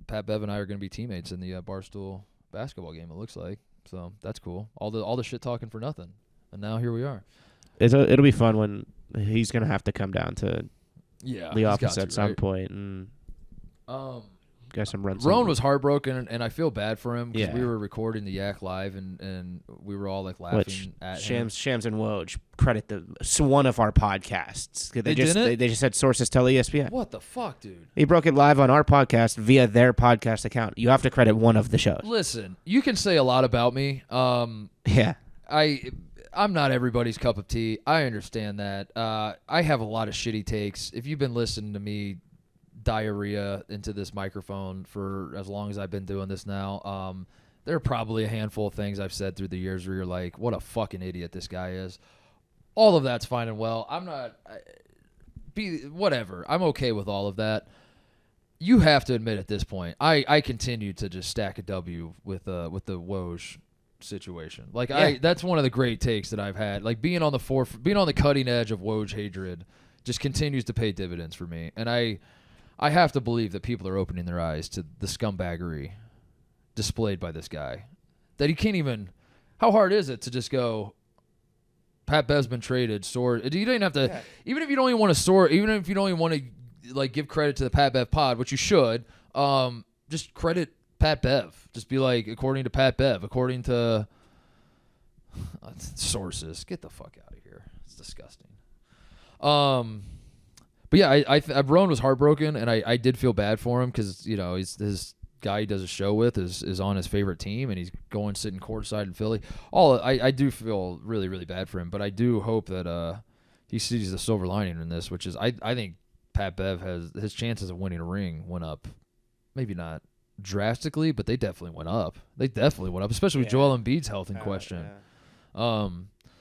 [SPEAKER 1] Pat Bev and I are going to be teammates in the Barstool basketball game, it looks like. So that's cool. All the shit talking for nothing. And now here we are.
[SPEAKER 2] It'll be fun when he's going to have to come down to the office at some point. And guess I'm running.
[SPEAKER 1] Roan was heartbroken, and I feel bad for him because we were recording the Yak live, and we were all like laughing at him.
[SPEAKER 2] Shams and Woj credit one of our podcasts. They just said sources tell ESPN.
[SPEAKER 1] What the fuck, dude?
[SPEAKER 2] He broke it live on our podcast via their podcast account. You have to credit one of the shows.
[SPEAKER 1] Listen, you can say a lot about me.
[SPEAKER 2] Yeah.
[SPEAKER 1] I'm not everybody's cup of tea. I understand that. I have a lot of shitty takes. If you've been listening to me diarrhea into this microphone for as long as I've been doing this now, there are probably a handful of things I've said through the years where you're like, what a fucking idiot this guy is. All of that's fine and well. Whatever. I'm okay with all of that. You have to admit at this point, I continue to just stack a W with the Woj situation. Like that's one of the great takes that I've had. Like being on the cutting edge of Woj hatred just continues to pay dividends for me. And I have to believe that people are opening their eyes to the scumbaggery displayed by this guy. That he can't even... How hard is it to just go, Pat Bev's been traded, you don't even have to... Yeah. Even if you don't even want to even if you don't even want to like give credit to the Pat Bev pod, which you should, just credit Pat Bev. Just be like, according to Pat Bev, according to sources. Get the fuck out of here. It's disgusting. But yeah, Roan was heartbroken, and I did feel bad for him because his guy he does a show with is on his favorite team, and he's going sitting courtside in Philly. I do feel really, really bad for him, but I do hope that he sees the silver lining in this, which is I think Pat Bev his chances of winning a ring went up, maybe not drastically, but they definitely went up. They definitely went up, especially with Joel Embiid's health in question.
[SPEAKER 2] Yeah.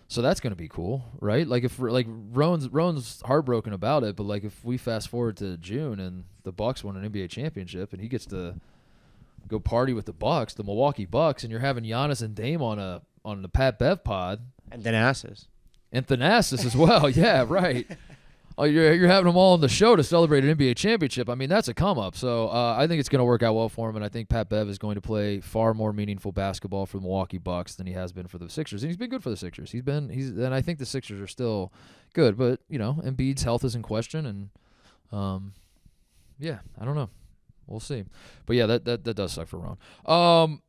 [SPEAKER 1] So that's gonna be cool, right? Like if Roan's heartbroken about it, but like if we fast forward to June and the Bucks won an NBA championship and he gets to go party with the Bucks, the Milwaukee Bucks, and you're having Giannis and Dame on the Pat Bev pod,
[SPEAKER 2] And Thanasis
[SPEAKER 1] as well. Yeah, right. Oh, you're having them all on the show to celebrate an NBA championship. I mean, that's a come up. So I think it's going to work out well for him, and I think Pat Bev is going to play far more meaningful basketball for the Milwaukee Bucks than he has been for the Sixers, and he's been good for the Sixers. And I think the Sixers are still good, but Embiid's health is in question, and yeah, I don't know. We'll see. But yeah, that does suck for Ron. All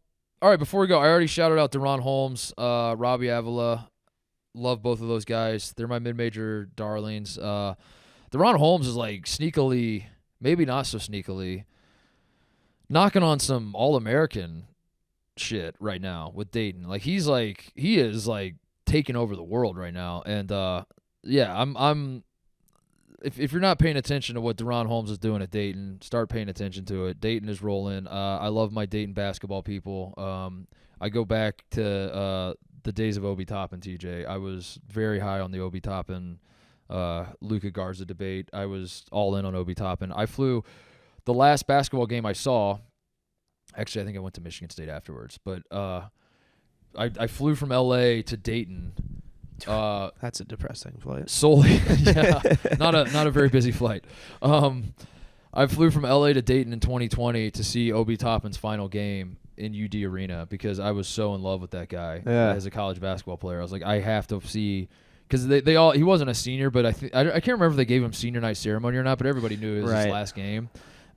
[SPEAKER 1] right, before we go, I already shouted out Deron Holmes, Robbie Avila. Love both of those guys. They're my mid-major darlings. DeRon Holmes is like sneakily, maybe not so sneakily, knocking on some All-American shit right now with Dayton. Like he is taking over the world right now. And yeah, if you're not paying attention to what DeRon Holmes is doing at Dayton, start paying attention to it. Dayton is rolling. I love my Dayton basketball people. I go back to the days of Obi Toppin, TJ. I was very high on the Obi Toppin, Luka Garza debate. I was all in on Obi Toppin. I flew the last basketball game I saw. Actually, I think I went to Michigan State afterwards, but I flew from L.A. to Dayton.
[SPEAKER 2] That's a depressing flight.
[SPEAKER 1] Solely, yeah, not a very busy flight. I flew from L.A. to Dayton in 2020 to see Obi Toppin's final game in UD Arena because I was so in love with that guy as a college basketball player. I was like, I have to see, because he wasn't a senior, but I can't remember if they gave him senior night ceremony or not, but everybody knew it was his last game.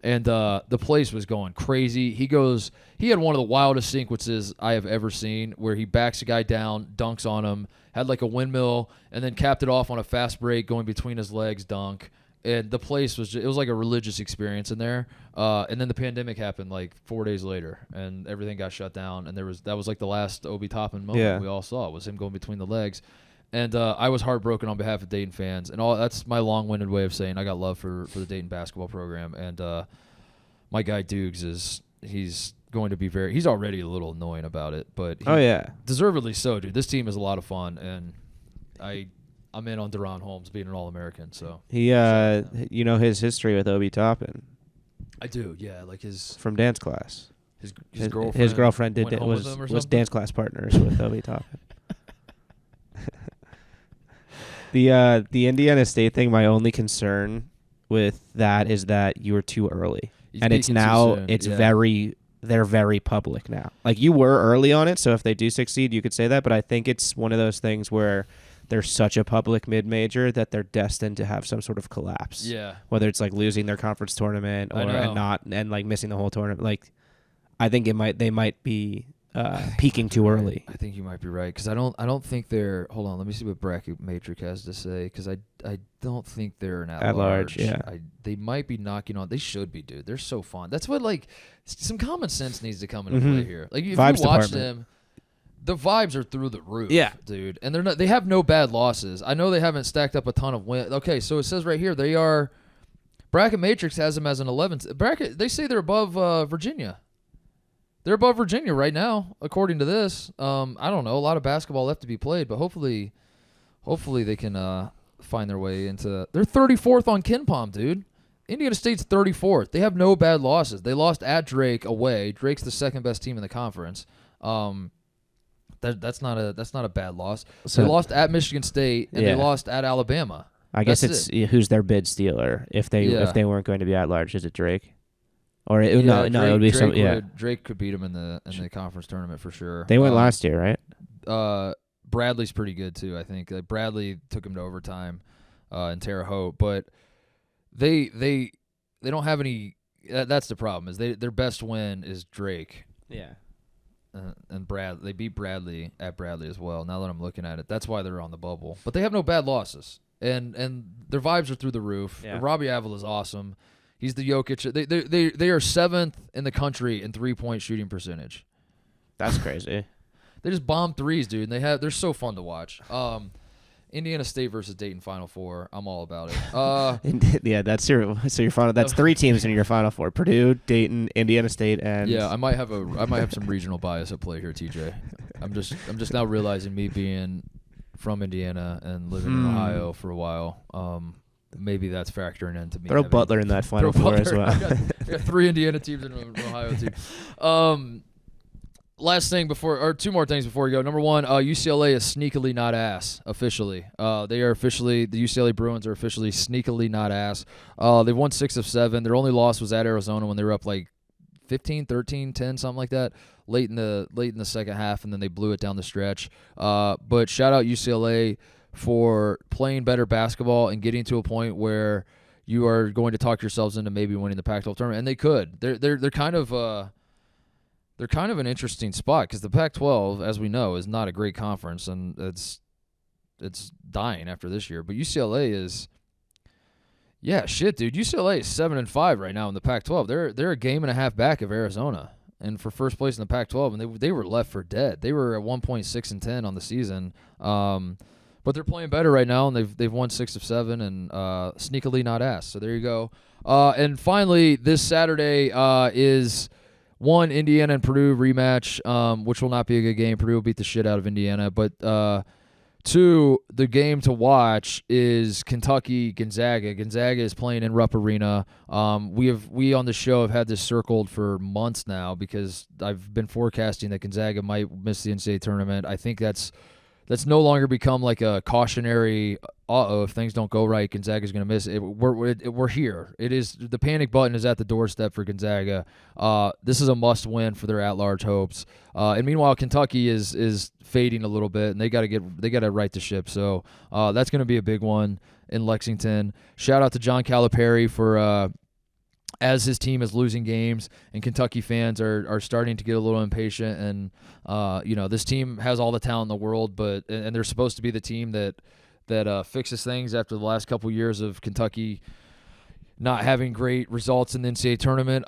[SPEAKER 1] And the place was going crazy. He had one of the wildest sequences I have ever seen where he backs a guy down, dunks on him, had like a windmill, and then capped it off on a fast break going between his legs dunk. And the place it was like a religious experience in there. And then the pandemic happened like 4 days later, and everything got shut down. And that was like the last Obi Toppin moment we all saw, was him going between the legs. And I was heartbroken on behalf of Dayton fans. And that's my long-winded way of saying I got love for the Dayton basketball program. And my guy Dukes he's going to be he's already a little annoying about it, but deservedly so, dude. This team is a lot of fun, and I'm in on DeRon Holmes being an All-American. So
[SPEAKER 2] he, his history with Obi Toppin.
[SPEAKER 1] I do, yeah, like
[SPEAKER 2] from dance class.
[SPEAKER 1] His girlfriend.
[SPEAKER 2] His girlfriend was dance class partners with Obi Toppin. The Indiana State thing. My only concern with that is that you were too early, and it's they're very public now. Like you were early on it, so if they do succeed, you could say that. But I think it's one of those things where they're such a public mid-major that they're destined to have some sort of collapse.
[SPEAKER 1] Yeah.
[SPEAKER 2] Whether it's like losing their conference tournament and like missing the whole tournament. Like, I think they might be peaking too early.
[SPEAKER 1] I think you might be right, because I don't think they're. Hold on, let me see what Bracket Matrix has to say, because I don't think they're an at large. Yeah. They might be knocking on. They should be, dude. They're so fun. That's what some common sense needs to come into play here. Like if
[SPEAKER 2] Vibes
[SPEAKER 1] you watch
[SPEAKER 2] department.
[SPEAKER 1] them. The vibes are through the roof, dude. And they have no bad losses. I know they haven't stacked up a ton of wins. Okay, so it says right here Bracket Matrix has them as an 11th. Bracket, they say they're above Virginia. They're above Virginia right now, according to this. I don't know. A lot of basketball left to be played, but hopefully they can find their way into. They're 34th on KenPom, dude. Indiana State's 34th. They have no bad losses. They lost at Drake away. Drake's the second best team in the conference. That's not a bad loss. So they lost at Michigan State and they lost at Alabama.
[SPEAKER 2] I guess it's who's their bid stealer if they weren't going to be at large. Is it Drake? Or it would be some. Yeah,
[SPEAKER 1] Drake could beat him in the conference tournament for sure.
[SPEAKER 2] They went last year, right?
[SPEAKER 1] Bradley's pretty good too. I think Bradley took him to overtime in Terre Haute, but they don't have any. That's the problem. Is their best win is Drake.
[SPEAKER 2] Yeah.
[SPEAKER 1] And they beat Bradley at Bradley as well. Now that I'm looking at it, that's why they're on the bubble. But they have no bad losses, and their vibes are through the roof. Yeah. Robbie Avila is awesome. He's the Jokic. They are 7th in the country in 3-point shooting percentage.
[SPEAKER 2] That's crazy.
[SPEAKER 1] They just bomb threes, dude. And they're so fun to watch. Indiana State versus Dayton Final Four. I'm all about it.
[SPEAKER 2] Yeah, that's your final. That's 3 teams in your Final Four: Purdue, Dayton, Indiana State, and
[SPEAKER 1] yeah, I might have some regional bias at play here, TJ. I'm just now realizing, me being from Indiana and living in Ohio for a while. Maybe that's factoring into me.
[SPEAKER 2] Throw Butler in that Final Four as well.
[SPEAKER 1] I got 3 Indiana teams and an Ohio team. Last thing or 2 more things before we go. Number 1, UCLA is sneakily not ass officially. They are officially, the UCLA Bruins are officially sneakily not ass. They've won 6 of 7. Their only loss was at Arizona when they were up like 15, 13, 10, something like that, late in the second half, and then they blew it down the stretch. But shout out UCLA for playing better basketball and getting to a point where you are going to talk yourselves into maybe winning the Pac-12 tournament, and they could. They're kind of an interesting spot because the Pac-12, as we know, is not a great conference, and it's dying after this year. But UCLA is, dude. UCLA is 7-5 right now in the Pac-12. They're a game and a half back of Arizona, and for first place in the Pac-12, and they were left for dead. They were at 1.6-10 on the season, but they're playing better right now, and they've won 6 of 7 and sneakily not ass. So there you go. And finally, this Saturday is. 1, Indiana and Purdue rematch, which will not be a good game. Purdue will beat the shit out of Indiana. But 2, the game to watch is Kentucky-Gonzaga. Gonzaga is playing in Rupp Arena. We on the show have had this circled for months now because I've been forecasting that Gonzaga might miss the NCAA tournament. I think that's no longer become like a cautionary, if things don't go right, Gonzaga's going to miss it. We're here. It is, the panic button is at the doorstep for Gonzaga. This is a must-win for their at-large hopes. And meanwhile, Kentucky is fading a little bit, and they got to right the ship. So that's going to be a big one in Lexington. Shout out to John Calipari for. As his team is losing games and Kentucky fans are starting to get a little impatient, and this team has all the talent in the world, but they're supposed to be the team that fixes things after the last couple years of Kentucky not having great results in the NCAA tournament.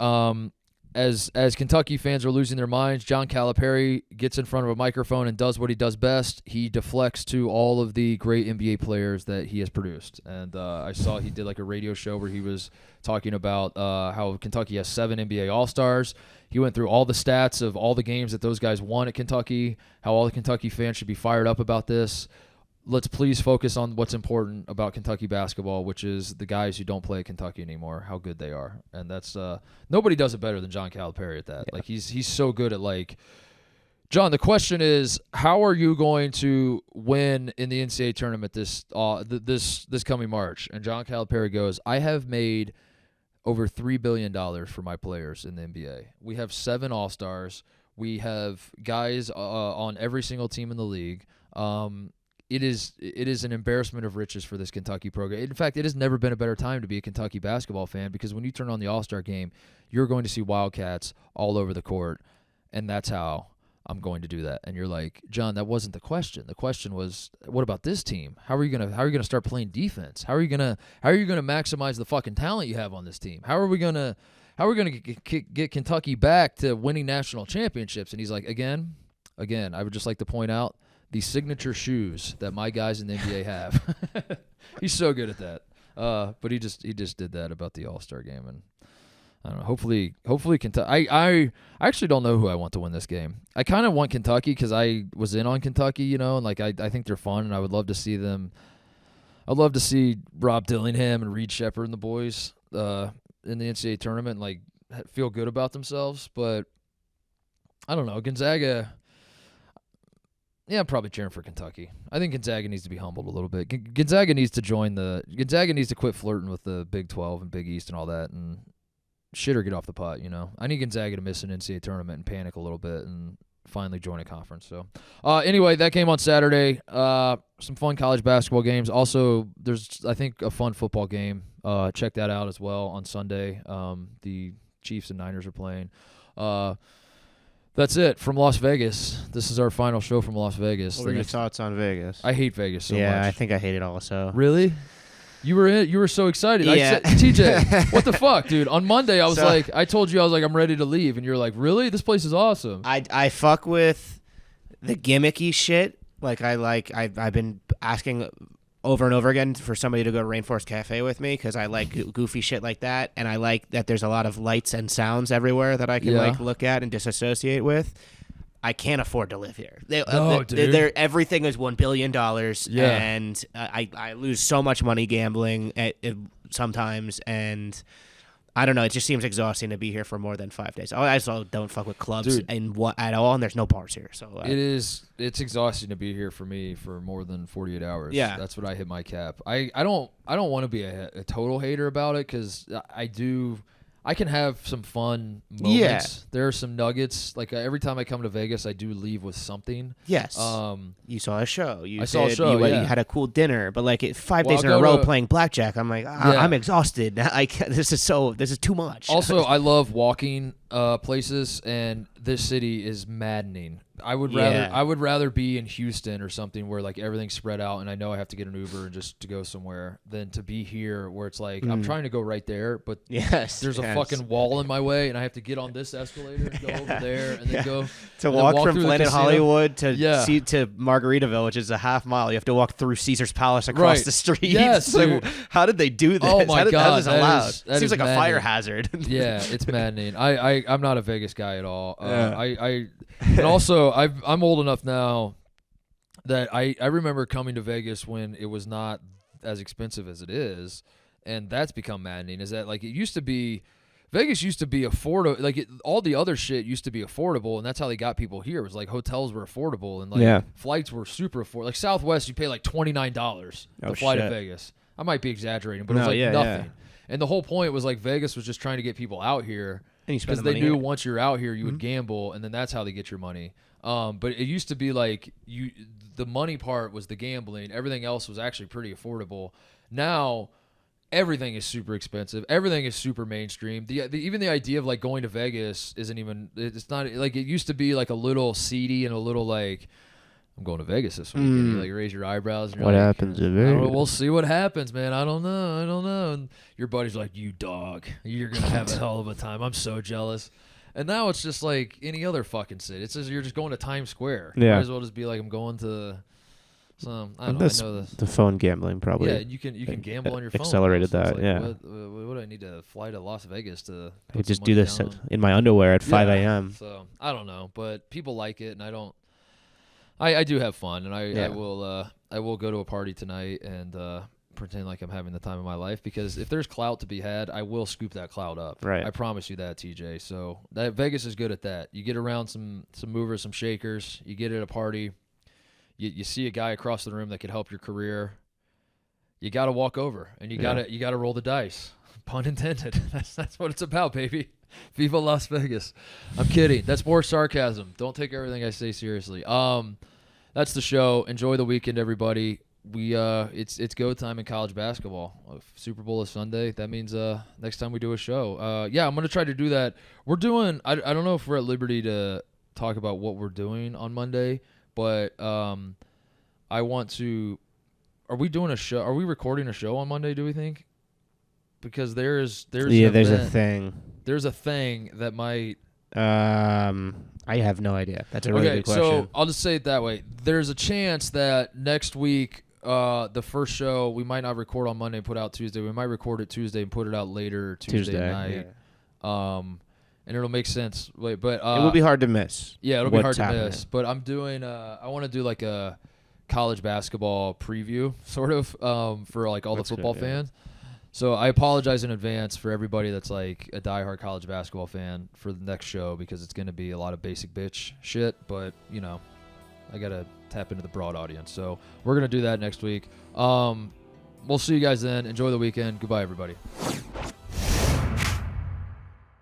[SPEAKER 1] As Kentucky fans are losing their minds, John Calipari gets in front of a microphone and does what he does best. He deflects to all of the great NBA players that he has produced. And I saw he did like a radio show where he was talking about how Kentucky has 7 NBA All-Stars. He went through all the stats of all the games that those guys won at Kentucky, how all the Kentucky fans should be fired up about this. Let's please focus on what's important about Kentucky basketball, which is the guys who don't play at Kentucky anymore, how good they are. And that's nobody does it better than John Calipari at that. Yeah. Like he's so good at John, the question is, how are you going to win in the NCAA tournament this coming March? And John Calipari goes, I have made over $3 billion for my players in the NBA. We have 7 All-Stars. We have guys on every single team in the league. It is an embarrassment of riches for this Kentucky program. In fact, it has never been a better time to be a Kentucky basketball fan because when you turn on the All-Star game, you're going to see Wildcats all over the court, and that's how I'm going to do that. And you're like, John, that wasn't the question. The question was, what about this team? How are you gonna start playing defense? How are you gonna maximize the fucking talent you have on this team? How are we gonna get Kentucky back to winning national championships? And he's like, again, I would just like to point out the signature shoes that my guys in the NBA have. He's so good at that. But he just did that about the All-Star game, and I don't know. Hopefully Kentucky. I actually don't know who I want to win this game. I kind of want Kentucky because I was in on Kentucky, and I think they're fun, and I would love to see them. I'd love to see Rob Dillingham and Reed Sheppard and the boys in the NCAA tournament, and feel good about themselves. But I don't know, Gonzaga. Yeah, I'm probably cheering for Kentucky. I think Gonzaga needs to be humbled a little bit. Gonzaga needs to quit flirting with the Big 12 and Big East and all that, and shit or get off the pot, I need Gonzaga to miss an NCAA tournament and panic a little bit and finally join a conference. So, anyway, that game on Saturday. Some fun college basketball games. Also, there's, I think, a fun football game. Check that out as well on Sunday. The Chiefs and Niners are playing. That's it from Las Vegas. This is our final show from Las Vegas.
[SPEAKER 2] What were your thoughts on Vegas?
[SPEAKER 1] I hate Vegas so much.
[SPEAKER 2] Yeah, I think I hate it also.
[SPEAKER 1] Really? You were so excited.
[SPEAKER 2] Yeah.
[SPEAKER 1] I said, TJ, what the fuck, dude? On Monday, I told you I'm ready to leave, and you're like, really? This place is awesome.
[SPEAKER 2] I fuck with the gimmicky shit Like I've been asking over and over again for somebody to go to Rainforest Cafe with me because I like goofy shit like that, and I like that there's a lot of lights and sounds everywhere that I can like look at and disassociate with. I can't afford to live here.
[SPEAKER 1] Dude.
[SPEAKER 2] Everything is $1 billion,
[SPEAKER 1] Yeah.
[SPEAKER 2] and I lose so much money gambling sometimes, and I don't know. It just seems exhausting to be here for more than 5 days. I also don't fuck with clubs at all, and there's no bars here. So
[SPEAKER 1] it's exhausting to be here for me for more than 48 hours.
[SPEAKER 2] Yeah,
[SPEAKER 1] that's what I hit my cap. I don't want to be a total hater about it because I can have some fun moments.
[SPEAKER 2] Yeah.
[SPEAKER 1] There are some nuggets. Like every time I come to Vegas, I do leave with something.
[SPEAKER 2] Yes. You saw a show.
[SPEAKER 1] I saw a show.
[SPEAKER 2] You had a cool dinner, but like 5 days in a row playing blackjack, I'm like, I'm exhausted. This is too much.
[SPEAKER 1] Also, I love walking places, and this city is maddening. I would rather be in Houston or something where like everything's spread out and I know I have to get an Uber and just to go somewhere than to be here where it's like I'm trying to go right there, but there's a fucking wall in my way and I have to get on this escalator and go over there and then go
[SPEAKER 2] to walk from Planet Hollywood to Margaritaville, which is a half mile. You have to walk through Caesar's Palace across the street.
[SPEAKER 1] Yes,
[SPEAKER 2] like, how did they do this?
[SPEAKER 1] Oh my God,
[SPEAKER 2] how is this allowed?
[SPEAKER 1] That
[SPEAKER 2] seems like
[SPEAKER 1] maddening.
[SPEAKER 2] a fire hazard.
[SPEAKER 1] Yeah, it's maddening. I'm not a Vegas guy at all. And also I'm old enough now that I remember coming to Vegas when it was not as expensive as it is, and that's become maddening. Is that like it used to be? Vegas used to be affordable. Like all the other shit used to be affordable, and that's how they got people here. It was like hotels were affordable and like flights were super affordable. Like Southwest, you pay like $29 to fly to Vegas. I might be exaggerating, but it was like nothing. Yeah. And the whole point was like Vegas was just trying to get people out here because they knew once you're out here, you would gamble, and then that's how they get your money. But it used to be like the money part was the gambling. Everything else was actually pretty affordable. Now everything is super expensive. Everything is super mainstream. Even the idea of like going to Vegas isn't even. It's not like it used to be like a little seedy and a little like I'm going to Vegas this weekend. You like raise your eyebrows. And
[SPEAKER 2] what happens in Vegas?
[SPEAKER 1] We'll see what happens, man. I don't know. And your buddy's like, you dog, you're gonna have a hell of a time. I'm so jealous. And now it's just like any other fucking city. It's just you're just going to Times Square. Yeah. Might as well just be like I'm going to some. I know this.
[SPEAKER 2] The phone gambling probably.
[SPEAKER 1] Yeah, you can gamble on your phone.
[SPEAKER 2] Accelerated that.
[SPEAKER 1] Like,
[SPEAKER 2] yeah.
[SPEAKER 1] What do I need to fly to Las Vegas to?
[SPEAKER 2] I could just do this in my underwear at 5 a.m.
[SPEAKER 1] So I don't know, but people like it, and I don't. I do have fun, and I will go to a party tonight and pretend like I'm having the time of my life, because if there's clout to be had, I will scoop that clout up.
[SPEAKER 2] Right.
[SPEAKER 1] I promise you that, TJ. So that Vegas is good at that. You get around some movers, some shakers. You get at a party. You see a guy across the room that could help your career. You got to walk over, and you gotta roll the dice. Pun intended. That's what it's about, baby. Viva Las Vegas. I'm kidding. That's more sarcasm. Don't take everything I say seriously. That's the show. Enjoy the weekend, everybody. It's go time in college basketball. Super Bowl is Sunday. That means next time we do a show. I'm gonna try to do that. We're doing. I don't know if we're at liberty to talk about what we're doing on Monday, but I want to. Are we doing a show? Are we recording a show on Monday? Do we think? Because there's
[SPEAKER 2] a thing.
[SPEAKER 1] There's a thing that might.
[SPEAKER 2] I have no idea. That's a really good question.
[SPEAKER 1] So I'll just say it that way. There's a chance that next week, the first show, we might not record on Monday and put out Tuesday. We might record it Tuesday and put it out later Tuesday night. Yeah. And it'll make sense. But it
[SPEAKER 2] will be hard to miss.
[SPEAKER 1] Yeah, it'll be hard to miss. But I'm doing. I want to do like a college basketball preview, sort of, for like all the football fans. So I apologize in advance for everybody that's like a diehard college basketball fan for the next show, because it's going to be a lot of basic bitch shit. But, I got to tap into the broad audience. So we're going to do that next week. We'll see you guys then. Enjoy the weekend. Goodbye, everybody.